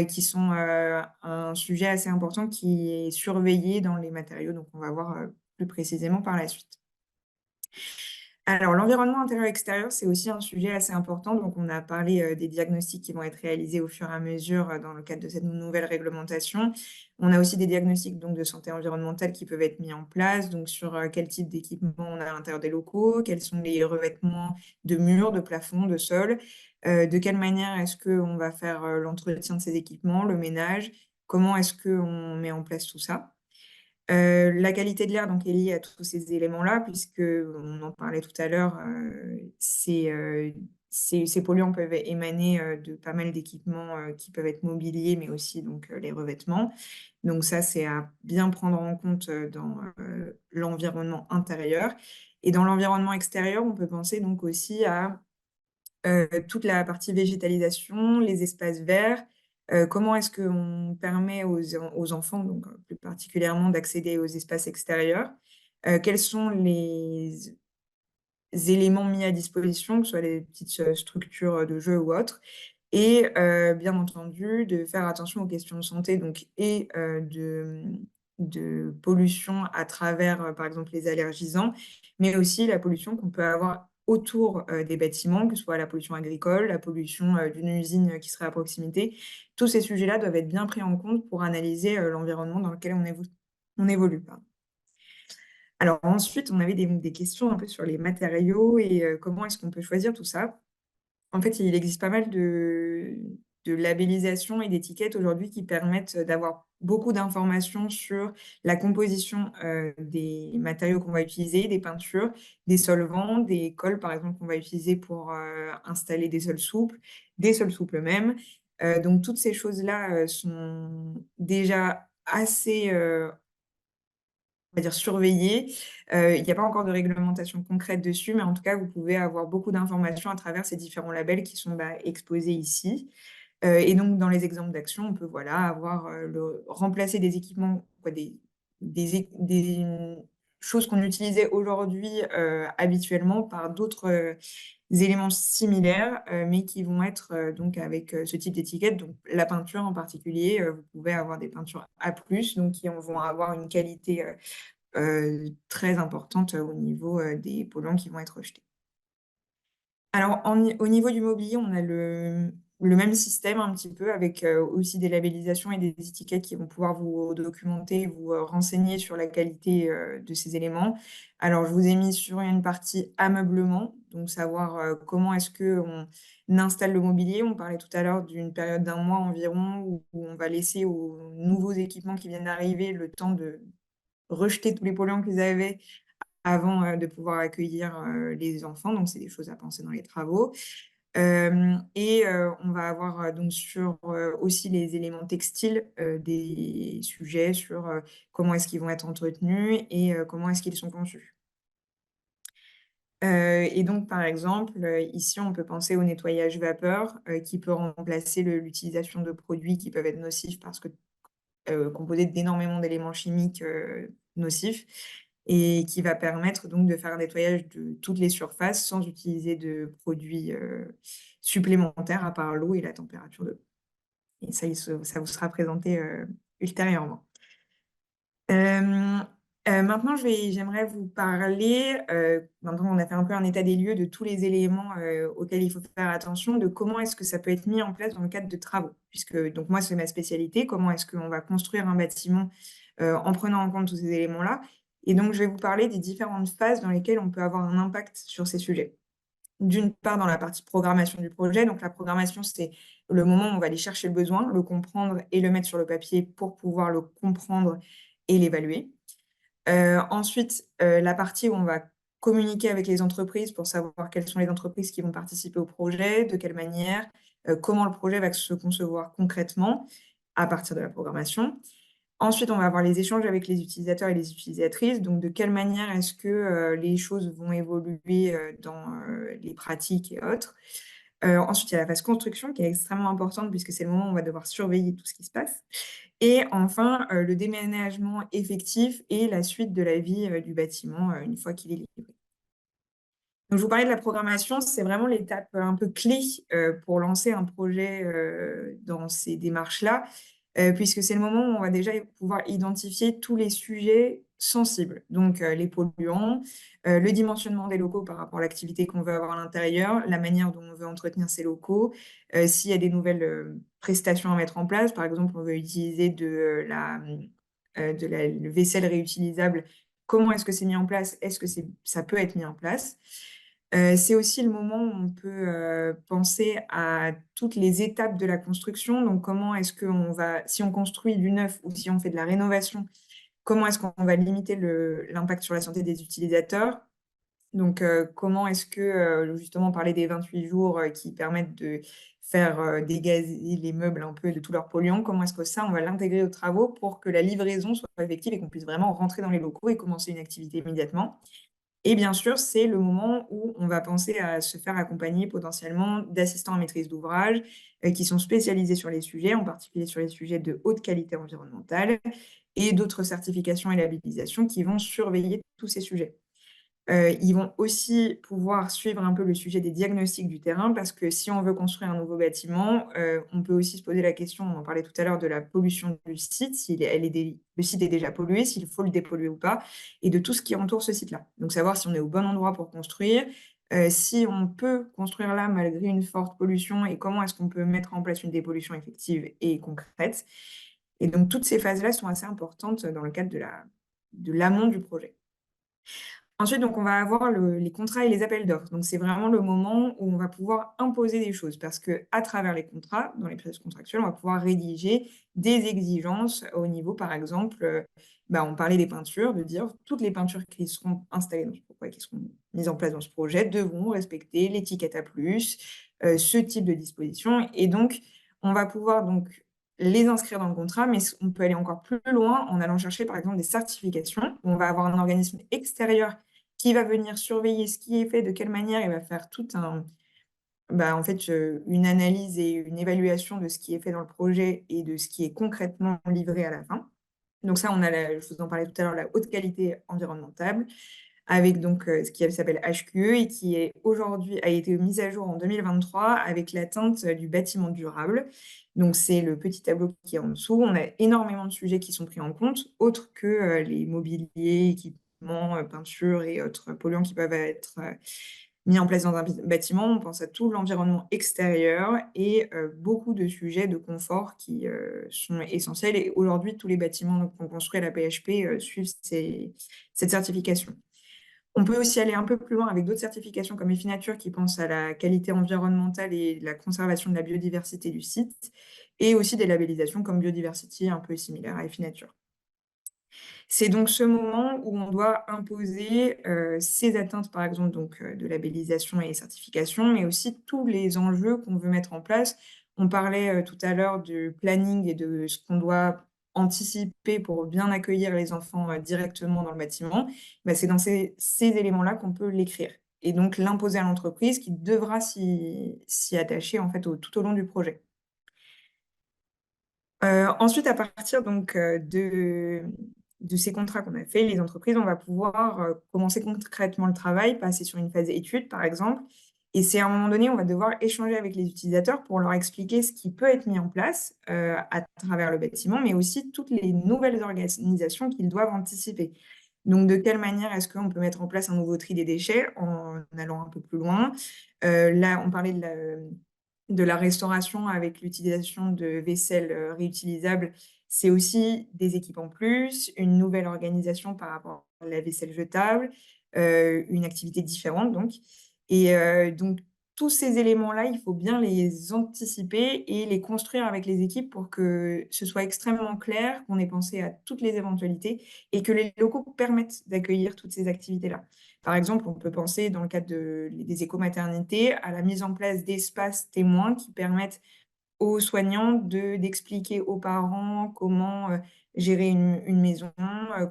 qui sont un sujet assez important qui est surveillé dans les matériaux. Donc on va voir plus précisément par la suite. Alors, l'environnement intérieur-extérieur, c'est aussi un sujet assez important. Donc, on a parlé des diagnostics qui vont être réalisés au fur et à mesure dans le cadre de cette nouvelle réglementation. On a aussi des diagnostics donc, de santé environnementale qui peuvent être mis en place, donc sur quel type d'équipement on a à l'intérieur des locaux, quels sont les revêtements de murs, de plafonds, de sols, de quelle manière est-ce qu'on va faire l'entretien de ces équipements, le ménage, comment est-ce qu'on met en place tout ça. La qualité de l'air donc, est liée à tous ces éléments-là, puisqu'on en parlait tout à l'heure, ces polluants peuvent émaner de pas mal d'équipements qui peuvent être mobiliers, mais aussi donc, les revêtements. Donc ça, c'est à bien prendre en compte dans l'environnement intérieur. Et dans l'environnement extérieur, on peut penser donc aussi à toute la partie végétalisation, les espaces verts, comment est-ce qu'on permet aux enfants, donc plus particulièrement, d'accéder aux espaces extérieurs, quels sont les éléments mis à disposition, que ce soit les petites structures de jeu ou autres, et bien entendu, de faire attention aux questions de santé donc, et de pollution à travers, par exemple, les allergisants, mais aussi la pollution qu'on peut avoir autour des bâtiments, que ce soit la pollution agricole, la pollution d'une usine qui serait à proximité. Tous ces sujets-là doivent être bien pris en compte pour analyser l'environnement dans lequel on évolue. Pardon. Alors ensuite, on avait des questions un peu sur les matériaux et comment est-ce qu'on peut choisir tout ça. En fait, il existe pas mal de labellisation et d'étiquettes aujourd'hui qui permettent d'avoir beaucoup d'informations sur la composition des matériaux qu'on va utiliser, des peintures, des solvants, des colles, par exemple, qu'on va utiliser pour installer des sols souples, des sols souples même. Donc, toutes ces choses-là sont déjà assez on va dire surveillées. Il n'y a pas encore de réglementation concrète dessus, mais en tout cas, vous pouvez avoir beaucoup d'informations à travers ces différents labels qui sont exposés ici. Et donc, dans les exemples d'action, on peut voilà, avoir remplacer des équipements, des choses qu'on utilisait aujourd'hui habituellement par d'autres éléments similaires, mais qui vont être donc avec ce type d'étiquette. Donc, la peinture en particulier, vous pouvez avoir des peintures A+, donc qui vont avoir une qualité très importante au niveau des polluants qui vont être rejetés. Alors, au niveau du mobilier, on a le même système un petit peu avec aussi des labellisations et des étiquettes qui vont pouvoir vous documenter, vous renseigner sur la qualité de ces éléments. Alors, je vous ai mis sur une partie ameublement, donc savoir comment est-ce qu'on installe le mobilier. On parlait tout à l'heure d'une période d'un mois environ où on va laisser aux nouveaux équipements qui viennent d'arriver le temps de rejeter tous les polluants qu'ils avaient avant de pouvoir accueillir les enfants. Donc, c'est des choses à penser dans les travaux. On va avoir donc sur aussi les éléments textiles des sujets sur comment est-ce qu'ils vont être entretenus et comment est-ce qu'ils sont conçus. Et donc, par exemple, ici, on peut penser au nettoyage vapeur qui peut remplacer l'utilisation de produits qui peuvent être nocifs parce que composés d'énormément d'éléments chimiques nocifs et qui va permettre donc de faire un nettoyage de toutes les surfaces sans utiliser de produits supplémentaires à part l'eau et la température de l'eau. Et ça vous sera présenté ultérieurement. Maintenant, j'aimerais vous parler, maintenant on a fait un peu un état des lieux de tous les éléments auxquels il faut faire attention, de comment est-ce que ça peut être mis en place dans le cadre de travaux. Puisque donc moi, c'est ma spécialité, comment est-ce qu'on va construire un bâtiment en prenant en compte tous ces éléments-là. Et donc, je vais vous parler des différentes phases dans lesquelles on peut avoir un impact sur ces sujets. D'une part, dans la partie programmation du projet. Donc, la programmation, c'est le moment où on va aller chercher le besoin, le comprendre et le mettre sur le papier pour pouvoir le comprendre et l'évaluer. Ensuite, la partie où on va communiquer avec les entreprises pour savoir quelles sont les entreprises qui vont participer au projet, de quelle manière, comment le projet va se concevoir concrètement à partir de la programmation. Ensuite, on va avoir les échanges avec les utilisateurs et les utilisatrices. Donc, de quelle manière est-ce que les choses vont évoluer dans les pratiques et autres. Ensuite, il y a la phase construction qui est extrêmement importante puisque c'est le moment où on va devoir surveiller tout ce qui se passe. Et enfin, le déménagement effectif et la suite de la vie du bâtiment une fois qu'il est livré. Donc, je vous parlais de la programmation, c'est vraiment l'étape un peu clé pour lancer un projet dans ces démarches-là, puisque c'est le moment où on va déjà pouvoir identifier tous les sujets sensibles. Donc, les polluants, le dimensionnement des locaux par rapport à l'activité qu'on veut avoir à l'intérieur, la manière dont on veut entretenir ces locaux, s'il y a des nouvelles prestations à mettre en place. Par exemple, on veut utiliser de la vaisselle réutilisable. Comment est-ce que c'est mis en place? Est-ce que ça peut être mis en place? C'est aussi le moment où on peut penser à toutes les étapes de la construction. Donc, comment est-ce qu'on va, si on construit du neuf ou si on fait de la rénovation, comment est-ce qu'on va limiter l'impact sur la santé des utilisateurs? Donc, comment est-ce que, justement, parler des 28 jours qui permettent de faire dégazer les meubles un peu de tous leurs polluants, comment est-ce que ça, on va l'intégrer aux travaux pour que la livraison soit effective et qu'on puisse vraiment rentrer dans les locaux et commencer une activité immédiatement? Et bien sûr, c'est le moment où on va penser à se faire accompagner potentiellement d'assistants à maîtrise d'ouvrage qui sont spécialisés sur les sujets, en particulier sur les sujets de haute qualité environnementale et d'autres certifications et labellisations qui vont surveiller tous ces sujets. Ils vont aussi pouvoir suivre un peu le sujet des diagnostics du terrain parce que si on veut construire un nouveau bâtiment, on peut aussi se poser la question, on en parlait tout à l'heure, de la pollution du site, le site est déjà pollué, s'il faut le dépolluer ou pas, et de tout ce qui entoure ce site-là. Donc savoir si on est au bon endroit pour construire, si on peut construire là malgré une forte pollution et comment est-ce qu'on peut mettre en place une dépollution effective et concrète. Et donc toutes ces phases-là sont assez importantes dans le cadre de l'amont du projet. Ensuite, donc, on va avoir les contrats et les appels d'offres. Donc, c'est vraiment le moment où on va pouvoir imposer des choses parce qu'à travers les contrats, dans les pièces contractuelles, on va pouvoir rédiger des exigences au niveau, par exemple, on parlait des peintures, de dire toutes les peintures qui seront installées dans ce projet, qui seront mises en place dans ce projet, devront respecter l'étiquette A+, ce type de disposition. Et donc, on va pouvoir donc les inscrire dans le contrat, mais on peut aller encore plus loin en allant chercher, par exemple, des certifications. On va avoir un organisme extérieur qui va venir surveiller ce qui est fait, de quelle manière, il va faire tout en fait, une analyse et une évaluation de ce qui est fait dans le projet et de ce qui est concrètement livré à la fin. Donc ça, je vous en parlais tout à l'heure, la haute qualité environnementale, avec donc ce qui s'appelle HQE et qui a été mise à jour en 2023 avec l'atteinte du bâtiment durable. Donc c'est le petit tableau qui est en dessous. On a énormément de sujets qui sont pris en compte, autres que les mobiliers, équipements, peintures et autres polluants qui peuvent être mis en place dans un bâtiment, on pense à tout l'environnement extérieur et beaucoup de sujets de confort qui sont essentiels. Et aujourd'hui, tous les bâtiments qu'on construit à la PHP suivent cette certification. On peut aussi aller un peu plus loin avec d'autres certifications comme EFI-Nature qui pensent à la qualité environnementale et la conservation de la biodiversité du site, et aussi des labellisations comme Biodiversity, un peu similaires à EFI-Nature. C'est donc ce moment où on doit imposer ces atteintes, par exemple, de labellisation et certification, mais aussi tous les enjeux qu'on veut mettre en place. On parlait tout à l'heure du planning et de ce qu'on doit anticiper pour bien accueillir les enfants directement dans le bâtiment. Bah, c'est dans ces éléments-là qu'on peut l'écrire. Et donc l'imposer à l'entreprise qui devra s'y attacher en fait, tout au long du projet. Ensuite, à partir donc de ces contrats qu'on a fait, les entreprises, on va pouvoir commencer concrètement le travail, passer sur une phase étude, par exemple. Et c'est à un moment donné, on va devoir échanger avec les utilisateurs pour leur expliquer ce qui peut être mis en place à travers le bâtiment, mais aussi toutes les nouvelles organisations qu'ils doivent anticiper. Donc, de quelle manière est-ce qu'on peut mettre en place un nouveau tri des déchets en allant un peu plus loin? Là, on parlait de la restauration avec l'utilisation de vaisselle réutilisable. C'est aussi des équipes en plus, une nouvelle organisation par rapport à la vaisselle jetable, une activité différente donc. Et donc tous ces éléments-là, il faut bien les anticiper et les construire avec les équipes pour que ce soit extrêmement clair, qu'on ait pensé à toutes les éventualités et que les locaux permettent d'accueillir toutes ces activités-là. Par exemple, on peut penser dans le cadre des écomaternités à la mise en place d'espaces témoins qui permettent aux soignants d'expliquer aux parents comment gérer une maison,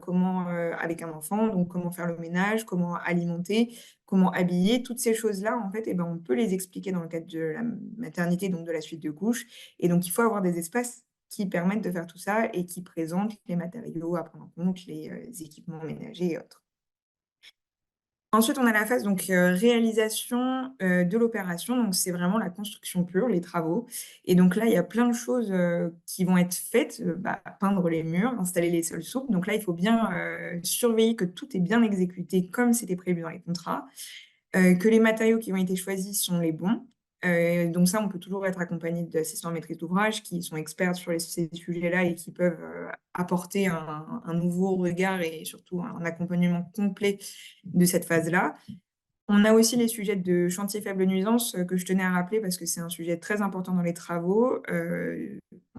comment avec un enfant, donc comment faire le ménage, comment alimenter, comment habiller. Toutes ces choses-là, en fait, eh ben, on peut les expliquer dans le cadre de la maternité, donc de la suite de couches. Et donc, il faut avoir des espaces qui permettent de faire tout ça et qui présentent les matériaux à prendre en compte, les équipements ménagers et autres. Ensuite, on a la phase donc réalisation de l'opération. Donc, c'est vraiment la construction pure, les travaux. Et donc là, il y a plein de choses qui vont être faites. Peindre les murs, installer les sols souples. Donc là, il faut bien surveiller que tout est bien exécuté comme c'était prévu dans les contrats, que les matériaux qui ont été choisis sont les bons. Donc ça, on peut toujours être accompagné d'assistants maîtrise d'ouvrage qui sont experts sur ces sujets-là et qui peuvent apporter un nouveau regard et surtout un accompagnement complet de cette phase-là. On a aussi les sujets de chantier faible nuisance que je tenais à rappeler parce que c'est un sujet très important dans les travaux.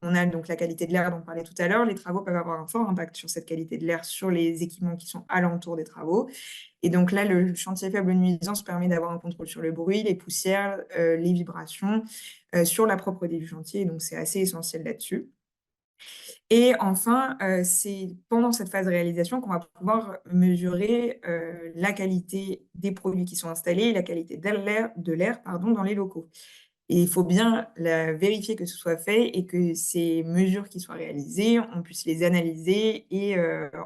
On a donc la qualité de l'air dont on parlait tout à l'heure. Les travaux peuvent avoir un fort impact sur cette qualité de l'air, sur les équipements qui sont alentour des travaux. Et donc là, le chantier faible nuisance permet d'avoir un contrôle sur le bruit, les poussières, les vibrations, sur la propreté du chantier. Donc c'est assez essentiel là-dessus. Et enfin, c'est pendant cette phase de réalisation qu'on va pouvoir mesurer la qualité des produits qui sont installés et la qualité de l'air dans les locaux. Et il faut bien vérifier que ce soit fait et que ces mesures qui soient réalisées, on puisse les analyser et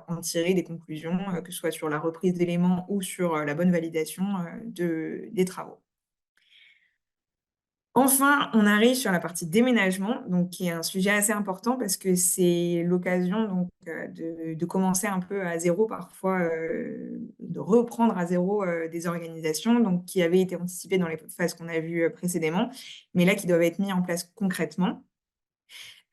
en tirer des conclusions, que ce soit sur la reprise d'éléments ou sur la bonne validation des travaux. Enfin, on arrive sur la partie déménagement, donc qui est un sujet assez important parce que c'est l'occasion donc de commencer un peu à zéro parfois, de reprendre à zéro des organisations donc qui avaient été anticipées dans les phases qu'on a vues précédemment, mais là qui doivent être mis en place concrètement.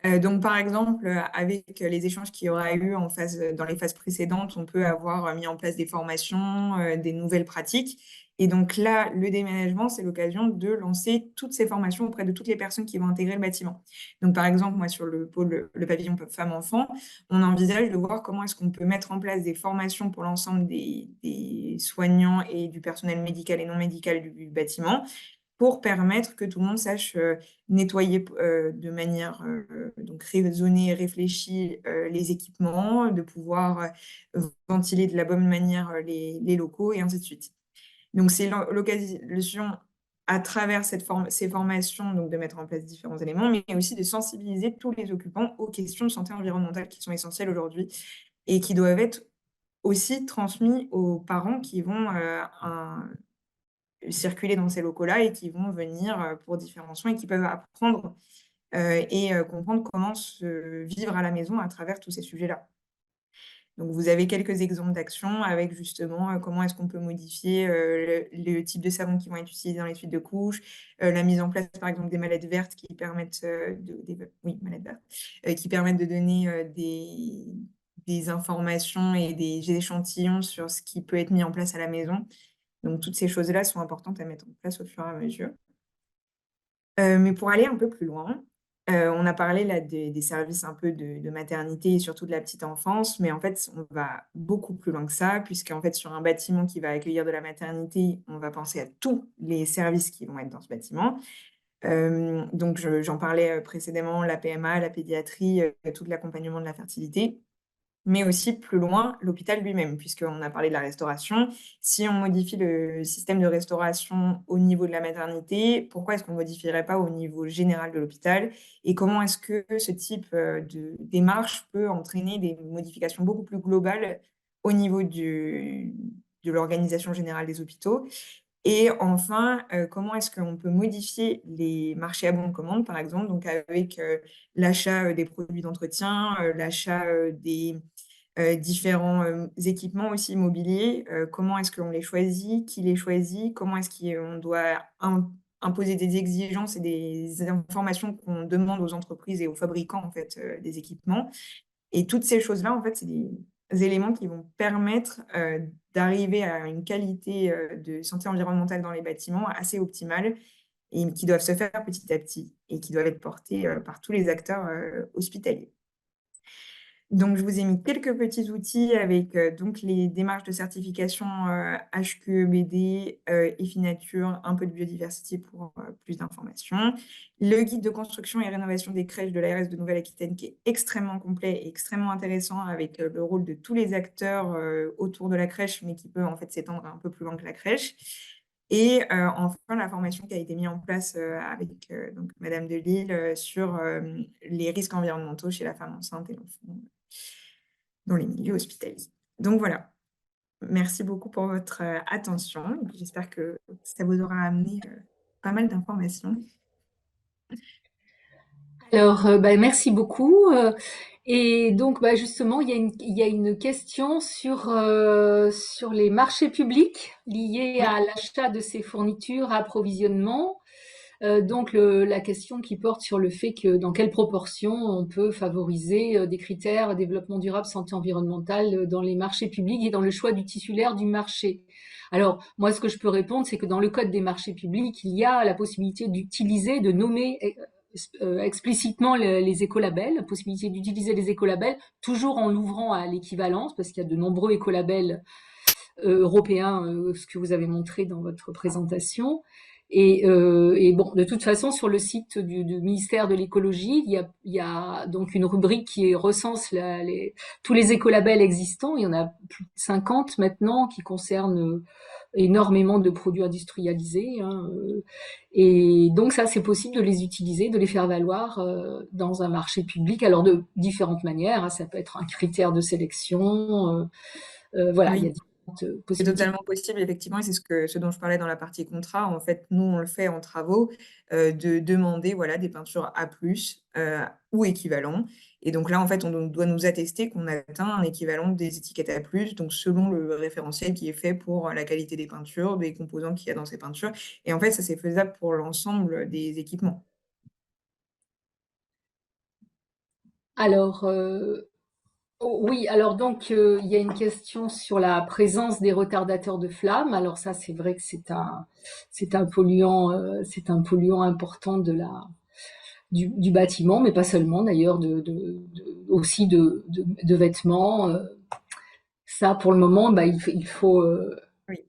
Donc par exemple, avec les échanges qu'il y aura eu dans les phases précédentes, on peut avoir mis en place des formations, des nouvelles pratiques. Et donc là, le déménagement, c'est l'occasion de lancer toutes ces formations auprès de toutes les personnes qui vont intégrer le bâtiment. Donc par exemple, moi sur le pavillon femmes-enfants, on envisage de voir comment est-ce qu'on peut mettre en place des formations pour l'ensemble des soignants et du personnel médical et non médical du bâtiment, pour permettre que tout le monde sache nettoyer de manière donc raisonnée et réfléchie les équipements, de pouvoir ventiler de la bonne manière les locaux et ainsi de suite. Donc, c'est l'occasion à travers ces formations donc de mettre en place différents éléments, mais aussi de sensibiliser tous les occupants aux questions de santé environnementale qui sont essentielles aujourd'hui et qui doivent être aussi transmis aux parents qui vont circuler dans ces locaux-là et qui vont venir pour différents soins et qui peuvent apprendre et comprendre comment se vivre à la maison à travers tous ces sujets-là. Donc, vous avez quelques exemples d'actions avec justement comment est-ce qu'on peut modifier le type de savon qui vont être utilisés dans les suites de couches, la mise en place, par exemple, des mallettes vertes qui permettent mallettes vertes, qui permettent de donner des informations et des échantillons sur ce qui peut être mis en place à la maison. Donc, toutes ces choses-là sont importantes à mettre en place au fur et à mesure. Mais pour aller un peu plus loin, on a parlé là des services un peu de maternité et surtout de la petite enfance, mais en fait, on va beaucoup plus loin que ça, puisqu'en fait, sur un bâtiment qui va accueillir de la maternité, on va penser à tous les services qui vont être dans ce bâtiment. Donc j'en parlais précédemment, la PMA, la pédiatrie, tout l'accompagnement de la fertilité. Mais aussi plus loin, l'hôpital lui-même, puisqu'on a parlé de la restauration. Si on modifie le système de restauration au niveau de la maternité, pourquoi est-ce qu'on ne modifierait pas au niveau général de l'hôpital? Et comment est-ce que ce type de démarche peut entraîner des modifications beaucoup plus globales au niveau de l'organisation générale des hôpitaux? Et enfin, comment est-ce qu'on peut modifier les marchés à bon de commande, par exemple, donc avec l'achat des produits d'entretien, l'achat des différents équipements aussi immobiliers. Comment est-ce qu'on les choisit? Qui les choisit? Comment est-ce qu'on doit imposer des exigences et des informations qu'on demande aux entreprises et aux fabricants en fait, des équipements? Et toutes ces choses-là, en fait, c'est des éléments qui vont permettre d'arriver à une qualité de santé environnementale dans les bâtiments assez optimale et qui doivent se faire petit à petit et qui doivent être portés par tous les acteurs hospitaliers. Donc, je vous ai mis quelques petits outils avec donc les démarches de certification HQEBD, EFI-Nature, un peu de biodiversité pour plus d'informations. Le guide de construction et rénovation des crèches de l'ARS de Nouvelle-Aquitaine qui est extrêmement complet et extrêmement intéressant avec le rôle de tous les acteurs autour de la crèche, mais qui peut en fait s'étendre un peu plus loin que la crèche. Et enfin, la formation qui a été mise en place avec donc Madame Delille sur les risques environnementaux chez la femme enceinte et l'enfant dans les milieux hospitaliers. Donc voilà, merci beaucoup pour votre attention. J'espère que ça vous aura amené pas mal d'informations. Alors, merci beaucoup. Et donc, justement, il y a une question sur les marchés publics liés Oui. à l'achat de ces fournitures, approvisionnement. Donc, la question qui porte sur le fait que dans quelle proportion on peut favoriser des critères développement durable, santé environnementale dans les marchés publics et dans le choix du titulaire du marché. Alors, moi, ce que je peux répondre, c'est que dans le code des marchés publics, il y a la possibilité d'utiliser, de nommer explicitement les écolabels, la possibilité d'utiliser les écolabels, toujours en l'ouvrant à l'équivalence, parce qu'il y a de nombreux écolabels européens, ce que vous avez montré dans votre présentation. Et bon, de toute façon, sur le site du ministère de l'écologie, il y a donc une rubrique qui recense tous les écolabels existants. Il y en a plus de 50 maintenant qui concernent énormément de produits industrialisés. Et donc ça, c'est possible de les utiliser, de les faire valoir dans un marché public. Alors de différentes manières, ça peut être un critère de sélection. Voilà, il y a Oui. différentes C'est possibilités. totalement possible, effectivement, et c'est ce dont je parlais dans la partie contrat. En fait, nous, on le fait en travaux, de demander voilà, des peintures A+, ou équivalent. Et donc là, en fait, on doit nous attester qu'on atteint un équivalent des étiquettes A+, donc selon le référentiel qui est fait pour la qualité des peintures, des composants qu'il y a dans ces peintures. Et en fait, ça, c'est faisable pour l'ensemble des équipements. Alors, oui, alors donc il y a une question sur la présence des retardateurs de flammes. Alors ça, c'est vrai que c'est un polluant important du bâtiment, mais pas seulement d'ailleurs, aussi de vêtements. Ça, pour le moment, il faut Oui.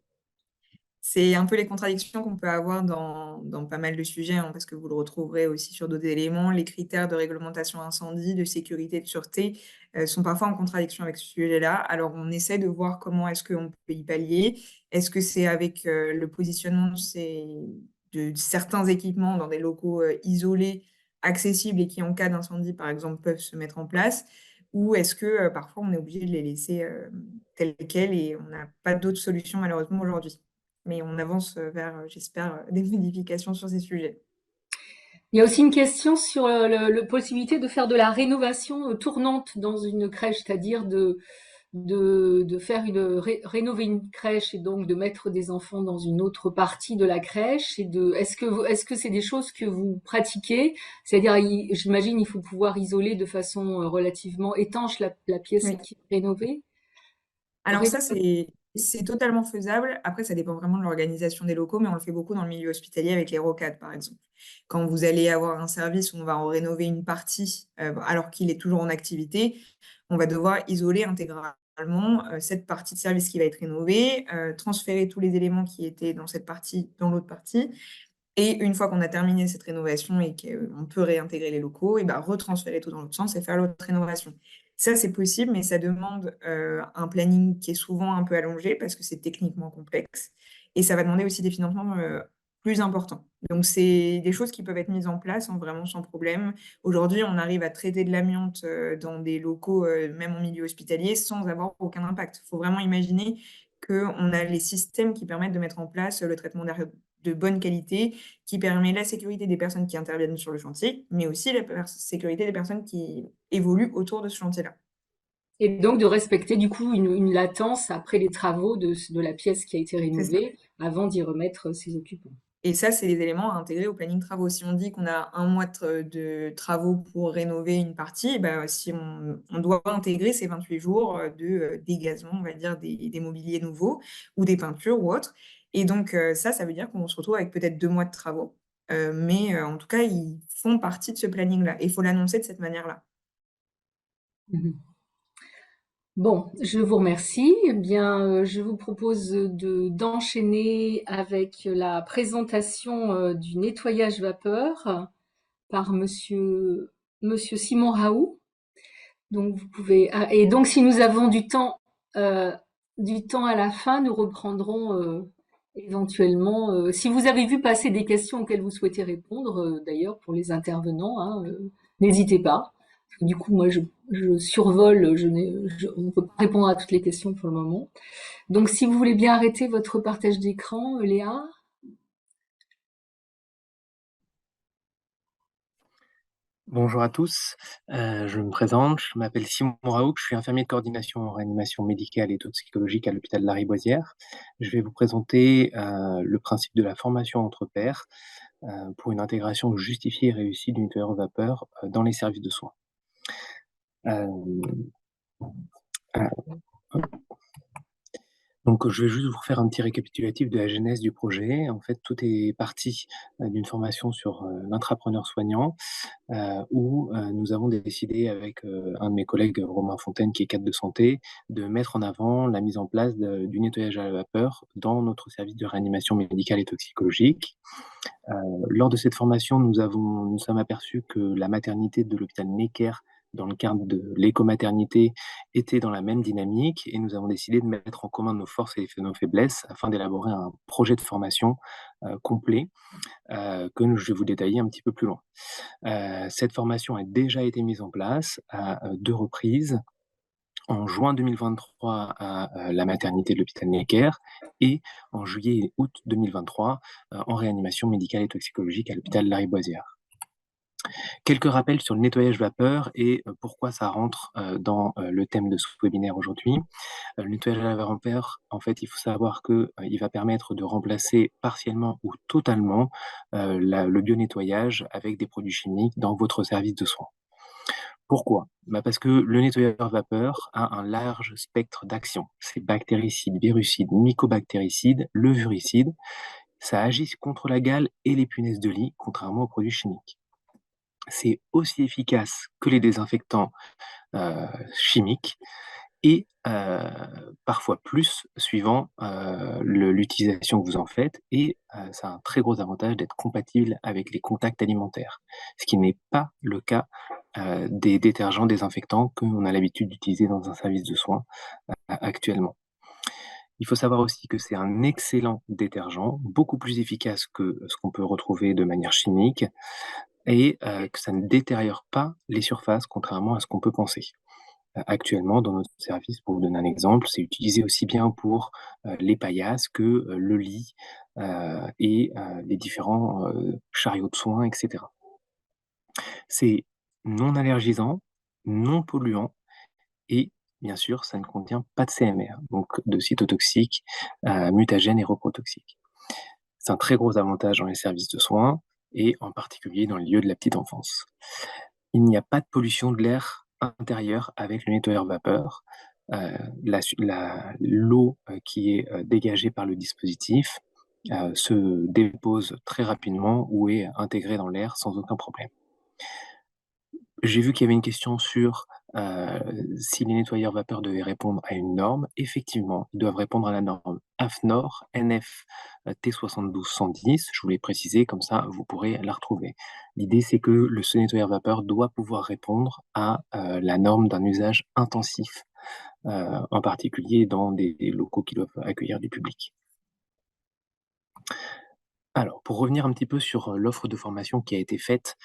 C'est un peu les contradictions qu'on peut avoir dans pas mal de sujets, hein, parce que vous le retrouverez aussi sur d'autres éléments. Les critères de réglementation incendie, de sécurité, de sûreté sont parfois en contradiction avec ce sujet-là. Alors, on essaie de voir comment est-ce qu'on peut y pallier. Est-ce que c'est avec le positionnement de certains équipements dans des locaux isolés, accessibles et qui, en cas d'incendie, par exemple, peuvent se mettre en place? Ou est-ce que parfois on est obligé de les laisser tels quels et on n'a pas d'autre solution malheureusement aujourd'hui? Mais on avance vers, j'espère, des modifications sur ces sujets. Il y a aussi une question sur la possibilité de faire de la rénovation tournante dans une crèche, c'est-à-dire de faire rénover une crèche et donc de mettre des enfants dans une autre partie de la crèche est-ce que c'est des choses que vous pratiquez? C'est-à-dire, j'imagine, il faut pouvoir isoler de façon relativement étanche la pièce Oui. qui est rénovée. Alors Ré- ça, c'est totalement faisable. Après, ça dépend vraiment de l'organisation des locaux, mais on le fait beaucoup dans le milieu hospitalier avec les rocades, par exemple. Quand vous allez avoir un service où on va en rénover une partie, alors qu'il est toujours en activité, on va devoir isoler intégralement cette partie de service qui va être rénovée, transférer tous les éléments qui étaient dans cette partie dans l'autre partie. Et une fois qu'on a terminé cette rénovation et qu'on peut réintégrer les locaux, et ben retransférer tout dans l'autre sens et faire l'autre rénovation. Ça, c'est possible, mais ça demande un planning qui est souvent un peu allongé parce que c'est techniquement complexe. Et ça va demander aussi des financements plus importants. Donc, c'est des choses qui peuvent être mises en place vraiment sans problème. Aujourd'hui, on arrive à traiter de l'amiante dans des locaux, même en milieu hospitalier, sans avoir aucun impact. Il faut vraiment imaginer qu'on a les systèmes qui permettent de mettre en place le traitement d'air de bonne qualité, qui permet la sécurité des personnes qui interviennent sur le chantier, mais aussi la sécurité des personnes qui évoluent autour de ce chantier-là. Et donc de respecter du coup une latence après les travaux de la pièce qui a été C'est ça. rénovée avant d'y remettre ses occupants. Et ça, c'est les éléments à intégrer au planning travaux. Si on dit qu'on a un mois de travaux pour rénover une partie, bah, si on doit intégrer ces 28 jours de dégazement, on va dire, des mobiliers nouveaux ou des peintures ou autres. Et donc, ça veut dire qu'on se retrouve avec peut-être 2 mois de travaux. Mais en tout cas, ils font partie de ce planning-là. Et il faut l'annoncer de cette manière-là. Mhm. Bon, je vous remercie. Eh bien, je vous propose d'enchaîner avec la présentation du nettoyage vapeur par monsieur Simon Raoult. Donc, vous pouvez, et donc, si nous avons euh, du temps à la fin, nous reprendrons éventuellement. Si vous avez vu passer des questions auxquelles vous souhaitez répondre, d'ailleurs, pour les intervenants, hein, n'hésitez pas. Du coup, moi, je survole, on ne peut pas répondre à toutes les questions pour le moment. Donc, si vous voulez bien arrêter votre partage d'écran, Léa. Bonjour à tous, je me présente, je m'appelle Simon Raoult, je suis infirmier de coordination en réanimation médicale et toxicologique à l'hôpital Lariboisière. Je vais vous présenter le principe de la formation entre pairs pour une intégration justifiée et réussie du nettoyeur vapeur dans les services de soins. Euh, Donc, je vais juste vous faire un petit récapitulatif de la genèse du projet. En fait, tout est parti d'une formation sur l'intrapreneur soignant, où nous avons décidé avec un de mes collègues, Romain Fontaine, qui est cadre de santé, de mettre en avant la mise en place du nettoyage à la vapeur dans notre service de réanimation médicale et toxicologique. Lors de cette formation, nous sommes aperçus que la maternité de l'hôpital Necker, dans le cadre de l'écomaternité, était dans la même dynamique et nous avons décidé de mettre en commun nos forces et nos faiblesses afin d'élaborer un projet de formation complet que je vais vous détailler un petit peu plus loin. Cette formation a déjà été mise en place à 2 reprises, en juin 2023 à la maternité de l'hôpital Necker et en juillet et août 2023 en réanimation médicale et toxicologique à l'hôpital Lariboisière. Quelques rappels sur le nettoyage vapeur et pourquoi ça rentre dans le thème de ce webinaire aujourd'hui. Le nettoyage à la vapeur, en fait, il faut savoir qu'il va permettre de remplacer partiellement ou totalement le bio-nettoyage avec des produits chimiques dans votre service de soins. Pourquoi? Parce que le nettoyeur vapeur a un large spectre d'action. C'est bactéricide, virucide, mycobactéricide, levuricide. Ça agit contre la gale et les punaises de lit, contrairement aux produits chimiques. C'est aussi efficace que les désinfectants chimiques et parfois plus suivant l'utilisation que vous en faites. Et ça a un très gros avantage d'être compatible avec les contacts alimentaires, ce qui n'est pas le cas des détergents désinfectants que l'on a l'habitude d'utiliser dans un service de soins actuellement. Il faut savoir aussi que c'est un excellent détergent, beaucoup plus efficace que ce qu'on peut retrouver de manière chimique, et que ça ne détériore pas les surfaces, contrairement à ce qu'on peut penser. Actuellement, dans notre service, pour vous donner un exemple, c'est utilisé aussi bien pour les paillasses que le lit et les différents chariots de soins, etc. C'est non allergisant, non polluant et bien sûr, ça ne contient pas de CMR, donc de cytotoxiques, mutagènes et reprotoxiques. C'est un très gros avantage dans les services de soins et en particulier dans le lieu de la petite enfance. Il n'y a pas de pollution de l'air intérieur avec le nettoyeur vapeur. L'eau qui est dégagée par le dispositif se dépose très rapidement ou est intégrée dans l'air sans aucun problème. J'ai vu qu'il y avait une question sur si les nettoyeurs vapeur devaient répondre à une norme. Effectivement, ils doivent répondre à la norme AFNOR NF T72110. Je voulais préciser, comme ça vous pourrez la retrouver. L'idée, c'est que ce nettoyeur vapeur doit pouvoir répondre à la norme d'un usage intensif, en particulier dans des locaux qui doivent accueillir du public. Alors, pour revenir un petit peu sur l'offre de formation qui a été faite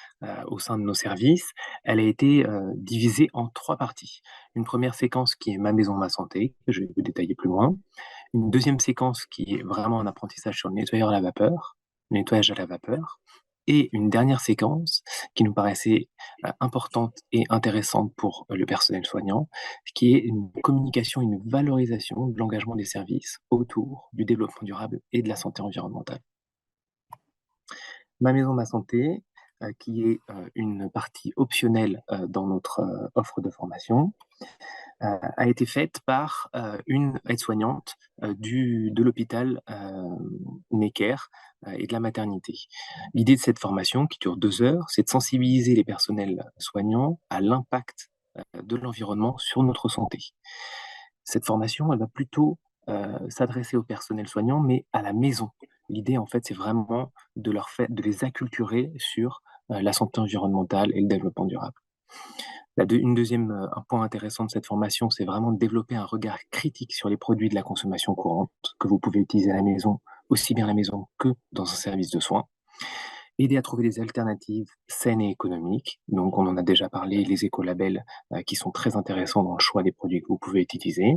au sein de nos services, elle a été divisée en 3 parties. Une première séquence qui est Ma maison, ma santé, que je vais vous détailler plus loin. Une deuxième séquence qui est vraiment un apprentissage sur le nettoyage à la vapeur. Et une dernière séquence qui nous paraissait importante et intéressante pour le personnel soignant, qui est une communication, une valorisation de l'engagement des services autour du développement durable et de la santé environnementale. Ma maison, ma santé, qui est une partie optionnelle dans notre offre de formation, a été faite par une aide-soignante de l'hôpital Necker et de la maternité. L'idée de cette formation, qui dure 2 heures, c'est de sensibiliser les personnels soignants à l'impact de l'environnement sur notre santé. Cette formation, elle va plutôt s'adresser au personnel soignant, mais à la maison. L'idée, en fait, c'est vraiment de les acculturer sur la santé environnementale et le développement durable. Un point intéressant de cette formation, c'est vraiment de développer un regard critique sur les produits de la consommation courante que vous pouvez utiliser à la maison, aussi bien à la maison que dans un service de soins. Aider à trouver des alternatives saines et économiques. Donc, on en a déjà parlé, les écolabels qui sont très intéressants dans le choix des produits que vous pouvez utiliser.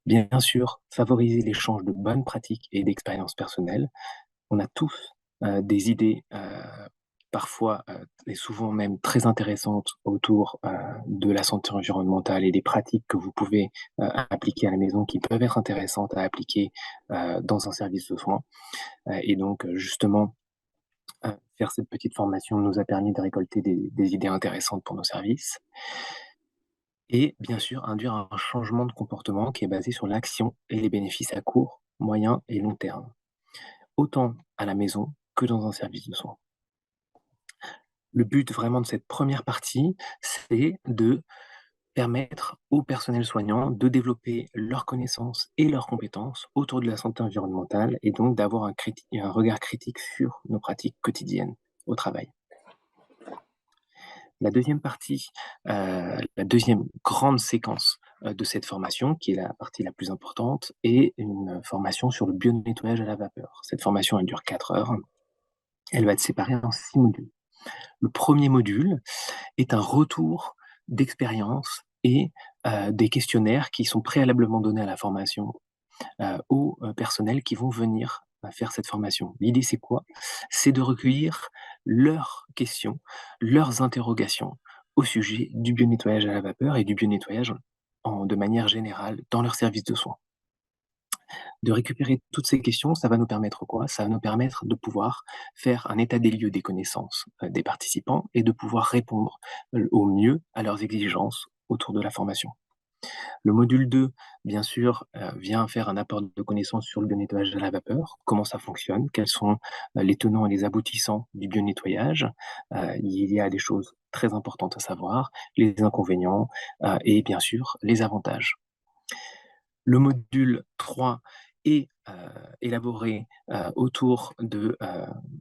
Bien sûr, favoriser l'échange de bonnes pratiques et d'expériences personnelles. On a tous des idées parfois et souvent même très intéressantes autour de la santé environnementale et des pratiques que vous pouvez appliquer à la maison qui peuvent être intéressantes à appliquer dans un service de soins. Et donc, justement, faire cette petite formation nous a permis de récolter des idées intéressantes pour nos services. Et bien sûr, induire un changement de comportement qui est basé sur l'action et les bénéfices à court, moyen et long terme, autant à la maison que dans un service de soins. Le but vraiment de cette première partie, c'est de permettre au personnel soignant de développer leurs connaissances et leurs compétences autour de la santé environnementale et donc d'avoir un regard critique sur nos pratiques quotidiennes au travail. La deuxième partie, la deuxième grande séquence de cette formation, qui est la partie la plus importante, est une formation sur le bio-nettoyage à la vapeur. Cette formation, elle dure 4 heures. Elle va être séparée en 6 modules. Le premier module est un retour d'expérience et des questionnaires qui sont préalablement donnés à la formation aux personnels qui vont venir faire cette formation. L'idée, c'est quoi? C'est de recueillir leurs questions, leurs interrogations au sujet du bio-nettoyage à la vapeur et du bio-nettoyage de manière générale dans leur service de soins. De récupérer toutes ces questions, ça va nous permettre quoi? Ça va nous permettre de pouvoir faire un état des lieux des connaissances des participants et de pouvoir répondre au mieux à leurs exigences autour de la formation. Le module 2, bien sûr, vient faire un apport de connaissances sur le bio-nettoyage à la vapeur, comment ça fonctionne, quels sont les tenants et les aboutissants du bio-nettoyage. Il y a des choses très importantes à savoir, les inconvénients et bien sûr les avantages. Le module 3 est élaboré autour de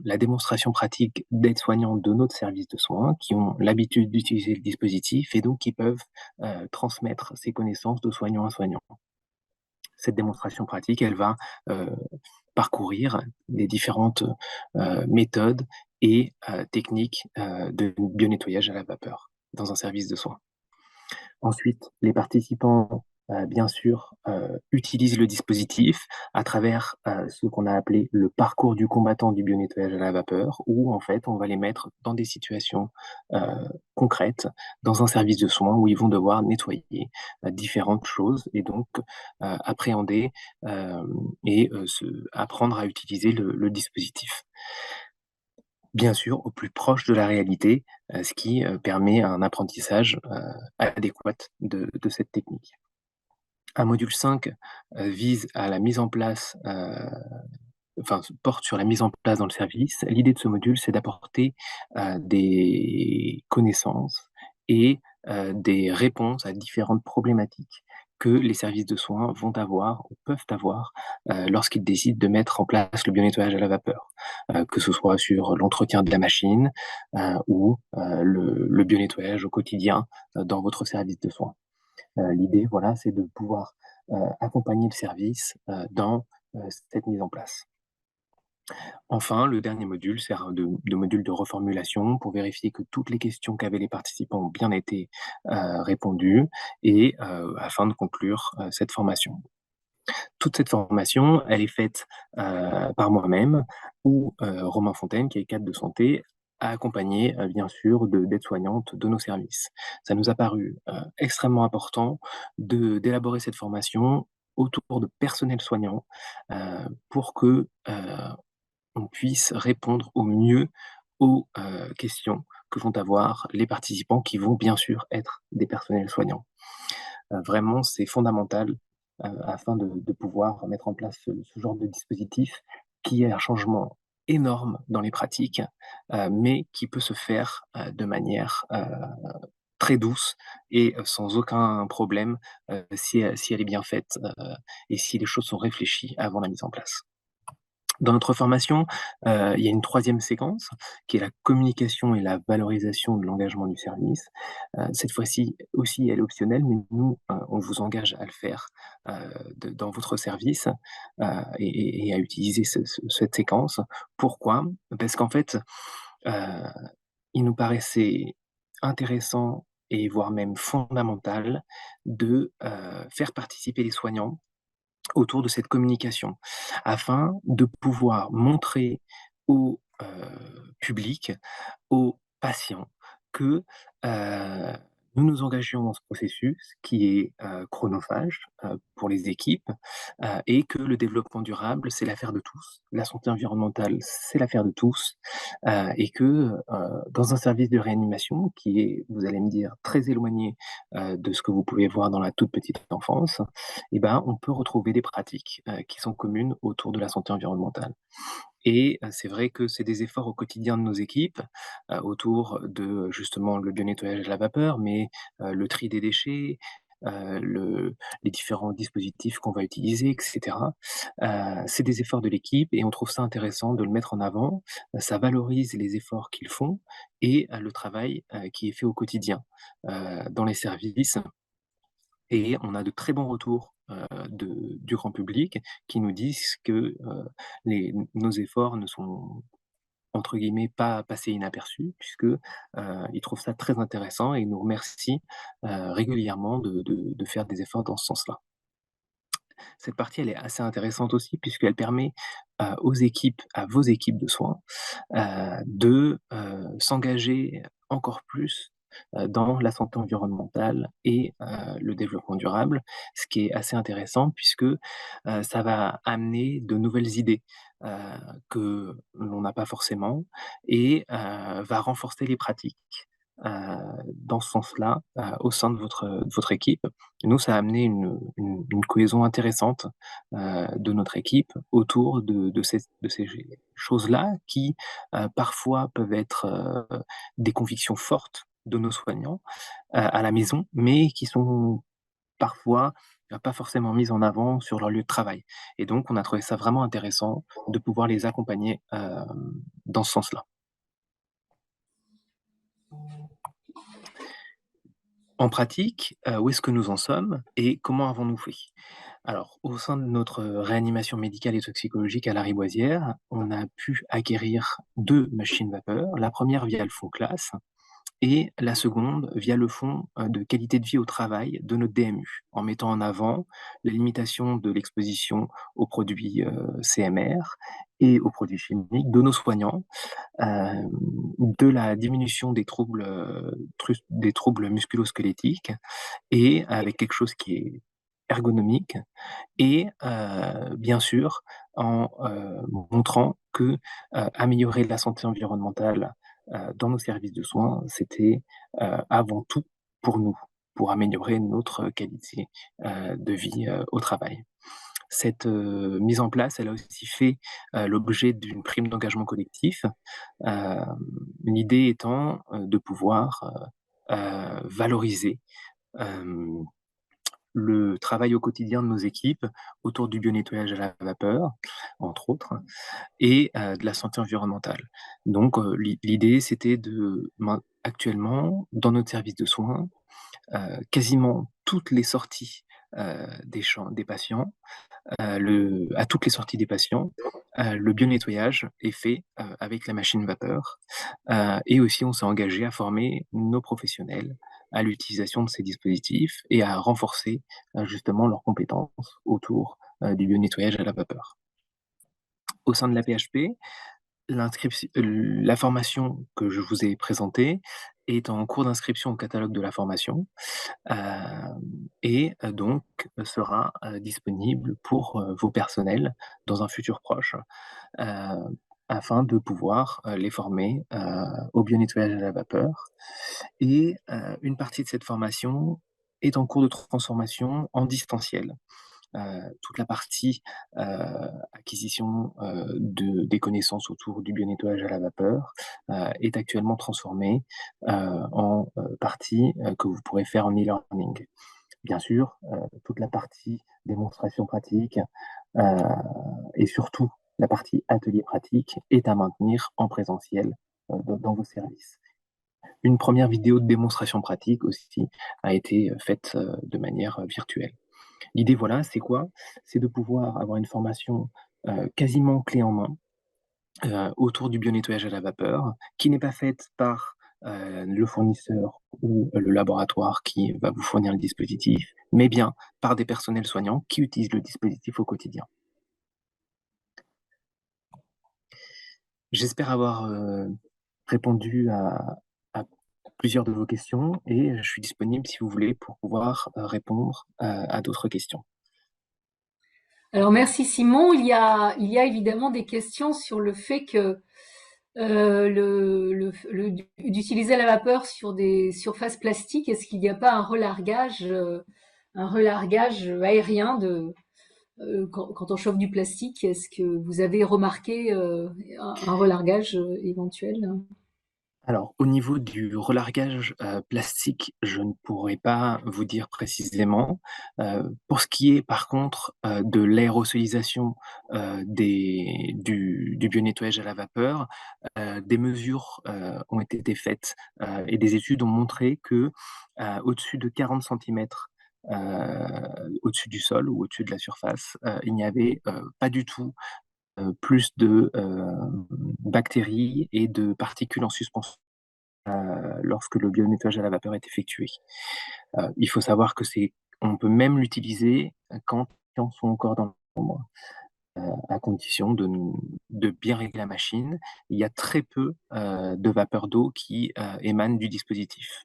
la démonstration pratique d'aides-soignants de notre service de soins qui ont l'habitude d'utiliser le dispositif et donc qui peuvent transmettre ces connaissances de soignant à soignant. Cette démonstration pratique, elle va parcourir les différentes méthodes et techniques de bio-nettoyage à la vapeur dans un service de soins. Ensuite, les participants bien sûr, utilise le dispositif à travers ce qu'on a appelé le parcours du combattant du bionettoyage à la vapeur, où en fait, on va les mettre dans des situations concrètes, dans un service de soins où ils vont devoir nettoyer différentes choses et donc appréhender apprendre à utiliser le dispositif. Bien sûr, au plus proche de la réalité, ce qui permet un apprentissage adéquat de cette technique. Un module 5 vise à la mise en place, porte sur la mise en place dans le service. L'idée de ce module, c'est d'apporter des connaissances et des réponses à différentes problématiques que les services de soins vont avoir ou peuvent avoir lorsqu'ils décident de mettre en place le bionettoyage à la vapeur, que ce soit sur l'entretien de la machine ou le bionettoyage au quotidien dans votre service de soins. L'idée, voilà, c'est de pouvoir accompagner le service dans cette mise en place. Enfin, le dernier module sert de module de reformulation pour vérifier que toutes les questions qu'avaient les participants ont bien été répondues et afin de conclure cette formation. Toute cette formation, elle est faite par moi-même ou Romain Fontaine, qui est cadre de santé, accompagné bien sûr d'aides-soignantes de nos services. Ça nous a paru extrêmement important d'élaborer cette formation autour de personnel soignant pour que on puisse répondre au mieux aux questions que vont avoir les participants qui vont bien sûr être des personnels soignants. Vraiment, c'est fondamental afin de pouvoir mettre en place ce genre de dispositif qui est un changement énorme dans les pratiques, mais qui peut se faire de manière très douce et sans aucun problème si elle est bien faite et si les choses sont réfléchies avant la mise en place. Dans notre formation, il y a une 3e séquence qui est la communication et la valorisation de l'engagement du service. Cette fois-ci aussi, elle est optionnelle, mais nous, on vous engage à le faire dans votre service et à utiliser cette séquence. Pourquoi? Parce qu'en fait, heu, il nous paraissait intéressant et voire même fondamental de faire participer les soignants autour de cette communication, afin de pouvoir montrer au public, aux patients que, heu, nous nous engagions dans ce processus qui est chronophage pour les équipes et que le développement durable, c'est l'affaire de tous. La santé environnementale, c'est l'affaire de tous et que, dans un service de réanimation qui est, vous allez me dire, très éloigné de ce que vous pouvez voir dans la toute petite enfance, eh ben, on peut retrouver des pratiques qui sont communes autour de la santé environnementale. Et c'est vrai que c'est des efforts au quotidien de nos équipes, autour de justement le bionettoyage à la vapeur, mais le tri des déchets, les différents dispositifs qu'on va utiliser et cetera. C'est des efforts de l'équipe et on trouve ça intéressant de le mettre en avant. Ça valorise les efforts qu'ils font et le travail qui est fait au quotidien dans les services et on a de très bons retours du grand public qui nous disent que nos efforts ne sont entre guillemets pas passés inaperçus puisque ils trouvent ça très intéressant et ils nous remercient régulièrement de faire des efforts dans ce sens-là. Cette partie, elle est assez intéressante aussi puisqu'elle permet aux équipes, à vos équipes de soins, de s'engager encore plus dans la santé environnementale et le développement durable, ce qui est assez intéressant puisque ça va amener de nouvelles idées heu, que l'on n'a pas forcément et va renforcer les pratiques dans ce sens-là au sein de votre équipe. Nous, ça a amené une cohésion intéressante de notre équipe autour de ces choses-là qui, parfois peuvent être des convictions fortes de nos soignants à la maison, mais qui sont parfois pas forcément mises en avant sur leur lieu de travail. Et donc, on a trouvé ça vraiment intéressant de pouvoir les accompagner dans ce sens-là. En pratique, où est-ce que nous en sommes et comment avons-nous fait? Alors, au sein de notre réanimation médicale et toxicologique à Lariboisière, on a pu acquérir 2 machines vapeur. La première via le fonds CLAS et la seconde via le fonds de qualité de vie au travail de notre DMU, en mettant en avant la limitation de l'exposition aux produits CMR et aux produits chimiques de nos soignants, de la diminution des troubles musculo-squelettiques, et avec quelque chose qui est ergonomique, et bien sûr en montrant que améliorer la santé environnementale dans nos services de soins, c'était avant tout pour nous, pour améliorer notre qualité de vie au travail. Cette mise en place, elle a aussi fait l'objet d'une prime d'engagement collectif, l'idée étant de pouvoir valoriser le travail au quotidien de nos équipes autour du bio-nettoyage à la vapeur, entre autres, et de la santé environnementale. Donc l'idée, c'était actuellement, dans notre service de soins, quasiment toutes les sorties des patients, à toutes les sorties des patients, le bio-nettoyage est fait avec la machine vapeur. Et aussi, on s'est engagé à former nos professionnels à l'utilisation de ces dispositifs et à renforcer justement leurs compétences autour du bio-nettoyage à la vapeur. Au sein de la PHP, la formation que je vous ai présentée est en cours d'inscription au catalogue de la formation, et donc sera disponible pour vos personnels dans un futur proche, afin de pouvoir les former au bio-nettoyage à la vapeur. Et une partie de cette formation est en cours de transformation en distanciel. Toute la partie acquisition des connaissances autour du bio-nettoyage à la vapeur est actuellement transformée en partie que vous pourrez faire en e-learning. Bien sûr, toute la partie démonstration pratique et surtout la partie atelier pratique est à maintenir en présentiel dans vos services. Une première vidéo de démonstration pratique aussi a été faite de manière virtuelle. L'idée, voilà, c'est quoi? C'est de pouvoir avoir une formation quasiment clé en main autour du bio-nettoyage à la vapeur, qui n'est pas faite par le fournisseur ou le laboratoire qui va vous fournir le dispositif, mais bien par des personnels soignants qui utilisent le dispositif au quotidien. J'espère avoir répondu à plusieurs de vos questions, et je suis disponible si vous voulez pour pouvoir répondre à d'autres questions. Alors merci Simon. Il y a évidemment des questions sur le fait que d'utiliser la vapeur sur des surfaces plastiques, est-ce qu'il n'y a pas un relargage aérien quand on chauffe du plastique? Est-ce que vous avez remarqué un relargage éventuel? Alors, au niveau du relargage plastique, je ne pourrais pas vous dire précisément. Pour ce qui est par contre de l'aérosolisation du bio-nettoyage à la vapeur, des mesures ont été faites et des études ont montré que au-dessus de 40 centimètres au-dessus du sol ou au-dessus de la surface, il n'y avait pas du tout plus de bactéries et de particules en suspension lorsque le bio-nettoyage à la vapeur est effectué. Il faut savoir que on peut même l'utiliser quand les gens sont encore dans l'ombre, à condition de bien régler la machine. Il y a très peu de vapeur d'eau qui émane du dispositif.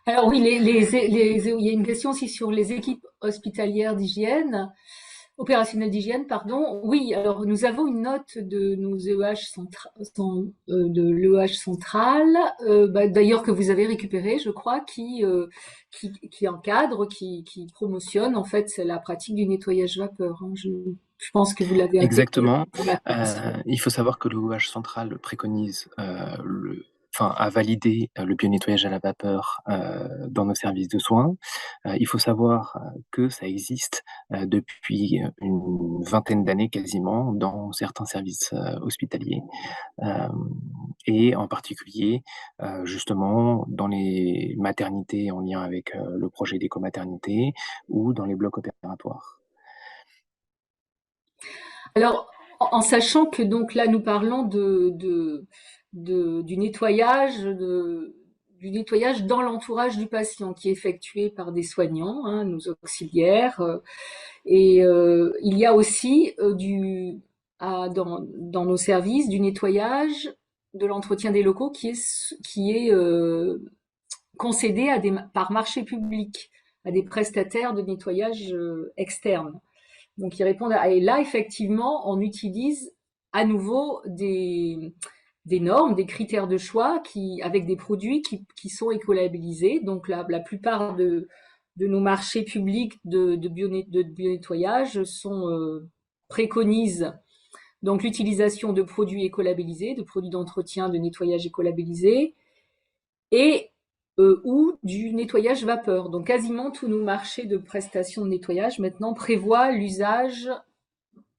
Alors oui, il y a une question aussi sur les équipes hospitalières d'hygiène, opérationnelles d'hygiène, pardon. Oui, alors nous avons une note de nos de l'EH central, d'ailleurs que vous avez récupéré, je crois, qui encadre, qui promotionne en fait la pratique du nettoyage vapeur, hein. Je pense que vous l'avez intégré. Exactement. Il faut savoir que l'OH central préconise à valider le bio-nettoyage à la vapeur dans nos services de soins. Il faut savoir que ça existe depuis une vingtaine d'années quasiment dans certains services hospitaliers, et en particulier justement dans les maternités en lien avec le projet d'éco-maternité ou dans les blocs opératoires. Alors, en sachant que donc là nous parlons du nettoyage dans l'entourage du patient, qui est effectué par des soignants, hein, nos auxiliaires. Il y a aussi dans nos services du nettoyage, de l'entretien des locaux qui est concédé par marché public à des prestataires de nettoyage externes. Donc, ils répondent et là, effectivement, on utilise à nouveau des normes, des critères de choix avec des produits qui sont écolabellisés. Donc, la plupart de nos marchés publics de bio-nettoyage préconisent donc l'utilisation de produits écolabellisés, de produits d'entretien, de nettoyage écolabellisés, et ou du nettoyage vapeur. Donc quasiment tous nos marchés de prestations de nettoyage maintenant prévoient l'usage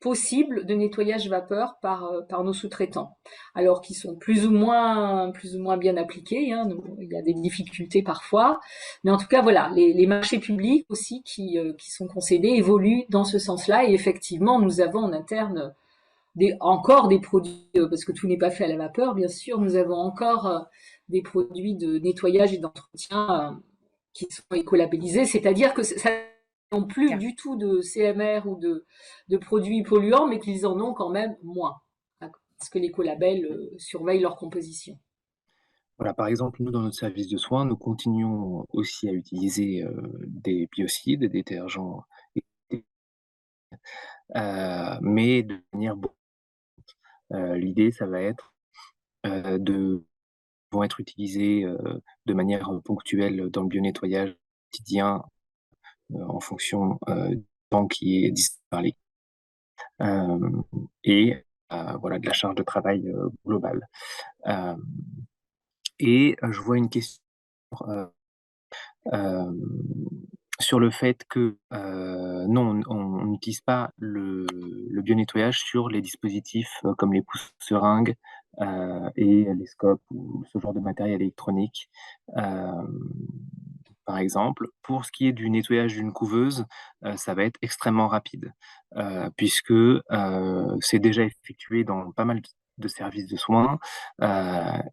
possible de nettoyage vapeur par nos sous-traitants, alors qu'ils sont plus ou moins bien appliqués, hein. Donc, il y a des difficultés parfois, mais en tout cas voilà, les marchés publics aussi qui sont concédés évoluent dans ce sens-là, et effectivement nous avons en interne encore des produits, parce que tout n'est pas fait à la vapeur, bien sûr, nous avons encore des produits de nettoyage et d'entretien qui sont écolabellisés, c'est-à-dire que ça n'ont plus du tout de CMR ou de produits polluants, mais qu'ils en ont quand même moins, parce que l'écolabel surveille leur composition. Voilà, par exemple, nous, dans notre service de soins, nous continuons aussi à utiliser des biocides, des détergents, mais de manière l'idée, ça va être vont être utilisés de manière ponctuelle dans le bio-nettoyage quotidien en fonction du temps qui est disponible par l'équipe et voilà, de la charge de travail globale. Et je vois une question sur le fait que non, on n'utilise pas le bio-nettoyage sur les dispositifs comme les pousse-seringues et les scopes ou ce genre de matériel électronique. Par exemple, pour ce qui est du nettoyage d'une couveuse, ça va être extrêmement rapide, puisque c'est déjà effectué dans pas mal de services de soins,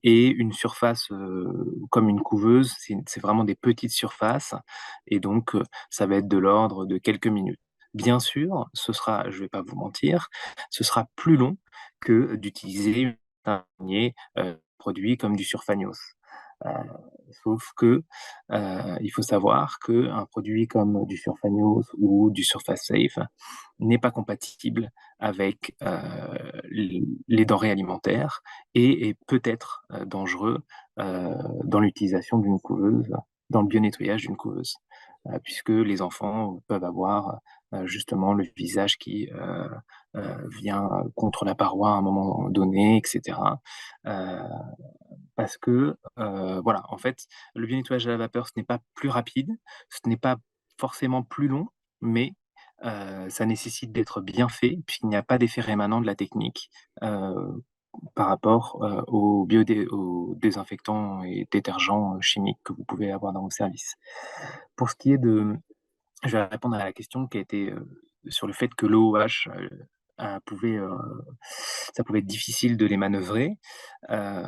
et une surface comme une couveuse, c'est vraiment des petites surfaces, et donc ça va être de l'ordre de quelques minutes. Bien sûr, ce sera, je vais pas vous mentir, ce sera plus long que d'utiliser un produit comme du Surfagnos. Sauf que il faut savoir qu'un produit comme du Surfagnos ou du Surface Safe n'est pas compatible avec les denrées alimentaires et est peut-être dangereux dans l'utilisation d'une couveuse, dans le bio-nettoyage d'une couveuse, puisque les enfants peuvent avoir justement le visage qui vient contre la paroi à un moment donné, etc. Parce que, voilà, en fait, le bio-nettoyage à la vapeur, ce n'est pas plus rapide, ce n'est pas forcément plus long, mais ça nécessite d'être bien fait, puisqu'il n'y a pas d'effet rémanent de la technique, par rapport, aux désinfectants et détergents chimiques que vous pouvez avoir dans vos services. Pour ce qui est de Je vais répondre à la question qui a été, sur le fait que l'OOH, pouvait, ça pouvait être difficile de les manœuvrer. Heu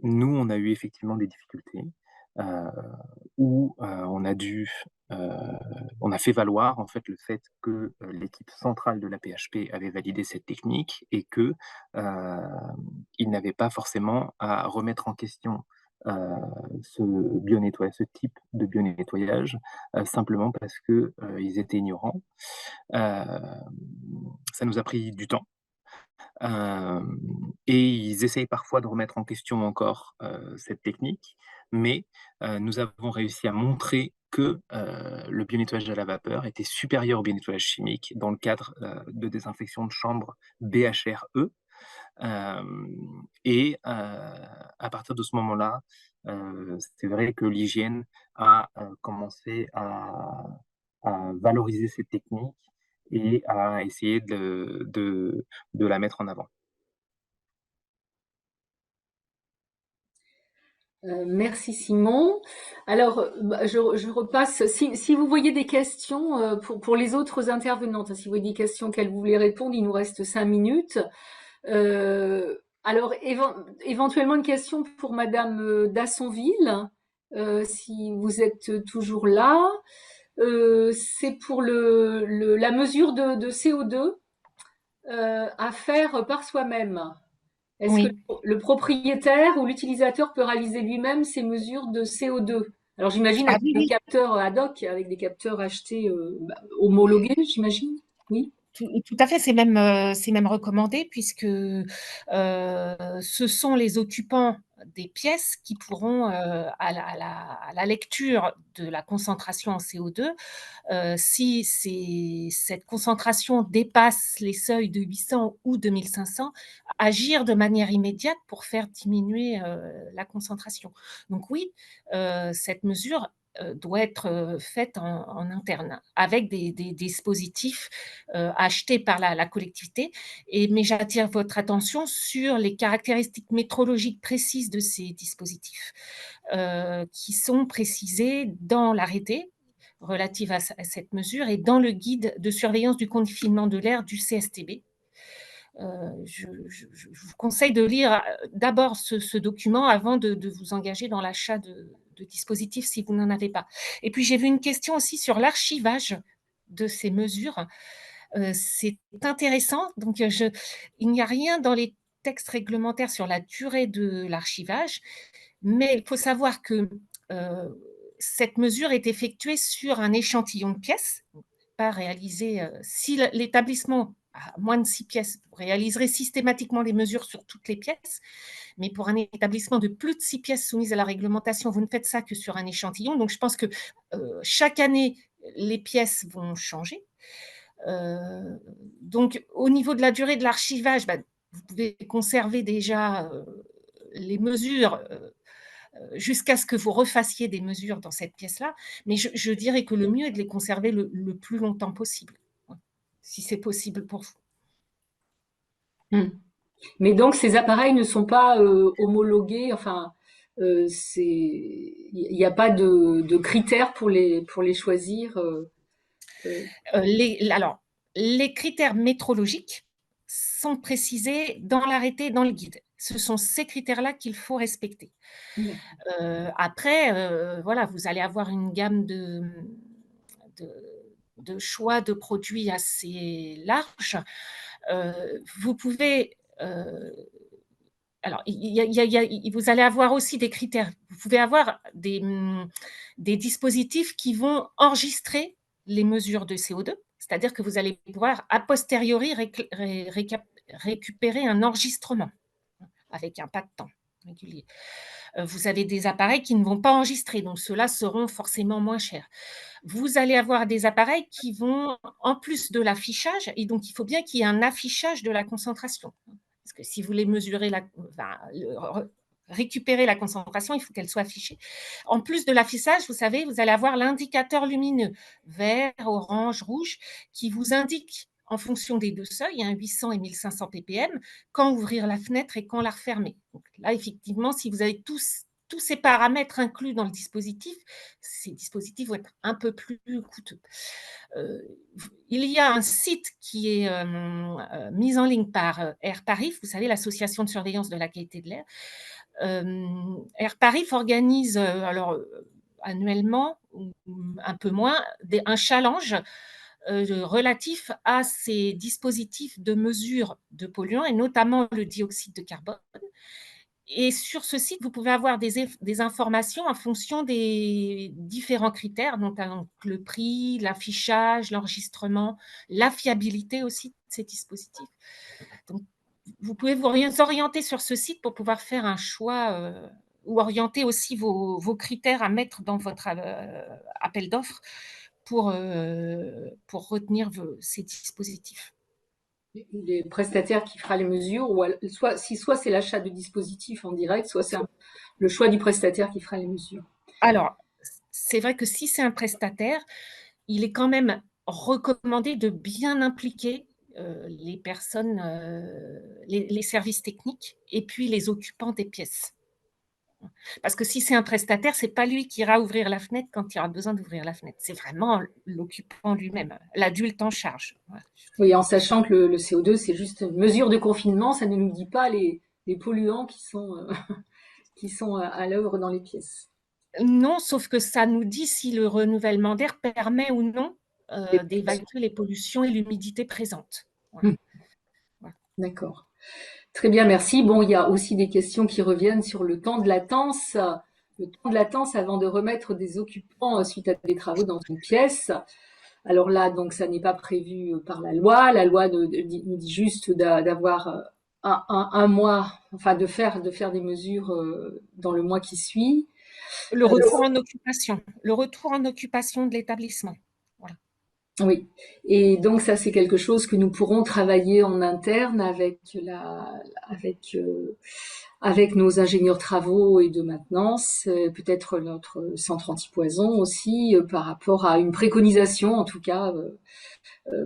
Nous, on a eu effectivement des difficultés, où, on a fait valoir en fait le fait que, l'équipe centrale de la PHP avait validé cette technique et que, ils n'avaient pas forcément à remettre en question, heu, ce type de bio-nettoyage, simplement parce que, ils étaient ignorants. Hem, Ça nous a pris du temps. Et ils essayent parfois de remettre en question encore, cette technique, mais nous avons réussi à montrer que, le bio-nettoyage à la vapeur était supérieur au bio-nettoyage chimique dans le cadre, de désinfection de chambre BHRE. À partir de ce moment-là, c'est vrai que l'hygiène a, commencé à valoriser cette technique et à essayer de la mettre en avant. Merci Simon. Alors, je repasse. Si vous voyez des questions pour les autres intervenantes, hein, si vous voyez des questions auxquelles vous voulez répondre, il nous reste 5 minutes. Alors, éventuellement une question pour Madame Dassonville, si vous êtes toujours là. C'est pour la mesure de CO2 à faire par soi-même. Est-ce que Oui. le propriétaire ou l'utilisateur peut réaliser lui-même ces mesures de CO2? Alors j'imagine Ah avec oui, des oui. capteurs ad hoc, avec des capteurs achetés, homologués, j'imagine? Oui? Tout à fait, c'est même recommandé puisque ce sont les occupants des pièces qui pourront, à la lecture de la concentration en CO2, si cette concentration dépasse les seuils de 800 ou de 1500, agir de manière immédiate pour faire diminuer la concentration. Donc oui, cette mesure doit être faite en interne avec des dispositifs achetés par la collectivité. Mais j'attire votre attention sur les caractéristiques métrologiques précises de ces dispositifs qui sont précisées dans l'arrêté relative à cette mesure et dans le guide de surveillance du confinement de l'air du CSTB. Je vous conseille de lire d'abord ce document avant de vous engager dans l'achat de dispositifs si vous n'en avez pas. Et puis j'ai vu une question aussi sur l'archivage de ces mesures. C'est intéressant. Donc, il n'y a rien dans les textes réglementaires sur la durée de l'archivage, mais il faut savoir que cette mesure est effectuée sur un échantillon de pièces, pas réalisé. Si l'établissement a moins de 6 pièces, vous réaliserez systématiquement les mesures sur toutes les pièces, mais pour un établissement de plus de 6 pièces soumises à la réglementation, vous ne faites ça que sur un échantillon. Donc, je pense que chaque année, les pièces vont changer. Donc, au niveau de la durée de l'archivage, vous pouvez conserver déjà les mesures jusqu'à ce que vous refassiez des mesures dans cette pièce-là. Mais je dirais que le mieux est de les conserver le plus longtemps possible, si c'est possible pour vous. Mais donc ces appareils ne sont pas homologués, enfin, il n'y a pas de critères pour les choisir. Alors, les critères métrologiques sont précisés dans l'arrêté, dans le guide. Ce sont ces critères-là qu'il faut respecter. Après, voilà, vous allez avoir une gamme de choix de produits assez large. Vous pouvez alors, vous allez avoir aussi des critères. Vous pouvez avoir des dispositifs qui vont enregistrer les mesures de CO2, c'est-à-dire que vous allez pouvoir a posteriori récupérer un enregistrement avec un pas de temps régulier. Vous avez des appareils qui ne vont pas enregistrer, donc ceux-là seront forcément moins chers. Vous allez avoir des appareils qui vont, en plus de l'affichage, et donc il faut bien qu'il y ait un affichage de la concentration. Parce que si vous voulez mesurer récupérer la concentration, il faut qu'elle soit affichée. En plus de l'affichage, vous savez, vous allez avoir l'indicateur lumineux, vert, orange, rouge, qui vous indique en fonction des deux seuils, 800 et 1500 ppm, quand ouvrir la fenêtre et quand la refermer. Donc là, effectivement, si vous avez tous ces paramètres inclus dans le dispositif, ces dispositifs vont être un peu plus coûteux. Il y a un site qui est mis en ligne par Airparif, vous savez, l'association de surveillance de la qualité de l'air. Airparif organise annuellement, ou un peu moins, un challenge relatif à ces dispositifs de mesure de polluants, et notamment le dioxyde de carbone. Et sur ce site, vous pouvez avoir des informations en fonction des différents critères, notamment le prix, l'affichage, l'enregistrement, la fiabilité aussi de ces dispositifs. Donc, vous pouvez vous orienter sur ce site pour pouvoir faire un choix ou orienter aussi vos critères à mettre dans votre appel d'offres pour retenir ces dispositifs. Les prestataires qui fera les mesures, ou soit c'est l'achat de dispositifs en direct, soit c'est le choix du prestataire qui fera les mesures. Alors, c'est vrai que si c'est un prestataire, il est quand même recommandé de bien impliquer les personnes, les services techniques et puis les occupants des pièces. Parce que si c'est un prestataire, ce n'est pas lui qui ira ouvrir la fenêtre quand il aura besoin d'ouvrir la fenêtre. C'est vraiment l'occupant lui-même, l'adulte en charge. Oui, en sachant que le CO2, c'est juste une mesure de confinement, ça ne nous dit pas les polluants qui sont à l'œuvre dans les pièces. Non, sauf que ça nous dit si le renouvellement d'air permet ou non d'évacuer les pollutions et l'humidité présente. Voilà. Voilà. D'accord. Très bien, merci. Bon, il y a aussi des questions qui reviennent sur le temps de latence. Le temps de latence avant de remettre des occupants suite à des travaux dans une pièce. Alors là, donc, ça n'est pas prévu par la loi. La loi nous dit juste d'avoir un mois, enfin de faire des mesures dans le mois qui suit. Le retour en occupation de l'établissement. Voilà. Oui, et donc ça c'est quelque chose que nous pourrons travailler en interne avec nos ingénieurs travaux et de maintenance, peut-être notre centre antipoison aussi, par rapport à une préconisation en tout cas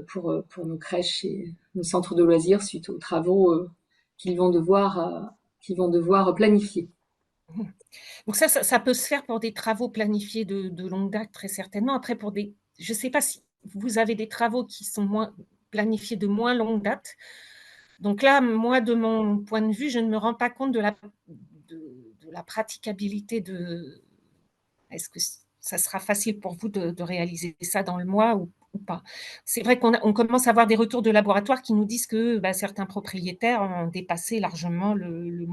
pour nos crèches et nos centres de loisirs suite aux travaux qu'ils vont devoir planifier. Donc ça peut se faire pour des travaux planifiés de longue date, très certainement. Après, je ne sais pas si vous avez des travaux qui sont planifiés de moins longue date. Donc là, moi, de mon point de vue, je ne me rends pas compte de la praticabilité est-ce que ça sera facile pour vous de réaliser ça dans le mois ou pas. C'est vrai qu'on commence à avoir des retours de laboratoire qui nous disent que certains propriétaires ont dépassé largement le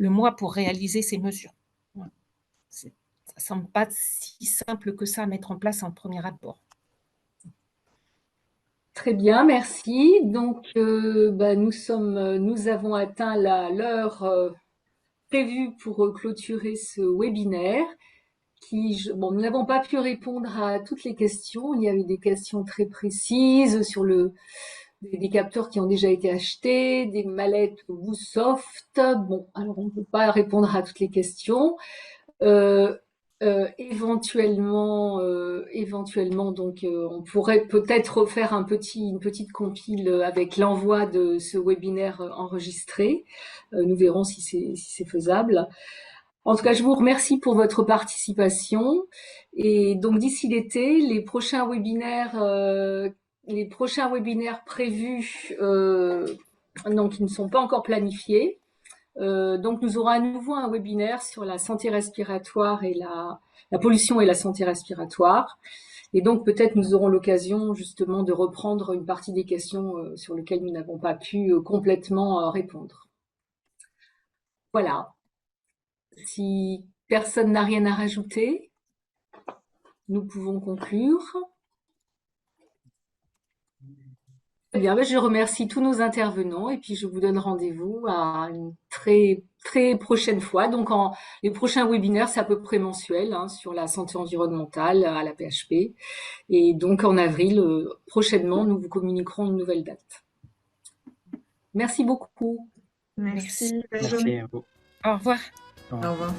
mois pour réaliser ces mesures. Voilà. Ça ne semble pas si simple que ça à mettre en place en premier abord. Très bien, merci. Donc, nous avons atteint l'heure prévue pour clôturer ce webinaire. Nous n'avons pas pu répondre à toutes les questions. Il y avait des questions très précises sur des capteurs qui ont déjà été achetés, des mallettes Woossoft. Bon, alors on ne peut pas répondre à toutes les questions. Éventuellement, donc, on pourrait peut-être faire une petite compile avec l'envoi de ce webinaire enregistré. Nous verrons si c'est faisable. En tout cas, je vous remercie pour votre participation. Et donc, d'ici l'été, les prochains webinaires prévus, donc, ils ne sont pas encore planifiés. Donc, nous aurons à nouveau un webinaire sur la santé respiratoire et la pollution et la santé respiratoire. Et donc, peut-être nous aurons l'occasion justement de reprendre une partie des questions sur lesquelles nous n'avons pas pu complètement répondre. Voilà. Si personne n'a rien à rajouter, nous pouvons conclure. Très bien, je remercie tous nos intervenants et puis je vous donne rendez-vous à une très, très prochaine fois. Donc, les prochains webinaires, c'est à peu près mensuel sur la santé environnementale à la PHP. Et donc, en avril, prochainement, nous vous communiquerons une nouvelle date. Merci beaucoup. Merci. Merci à vous. Au revoir. Au revoir.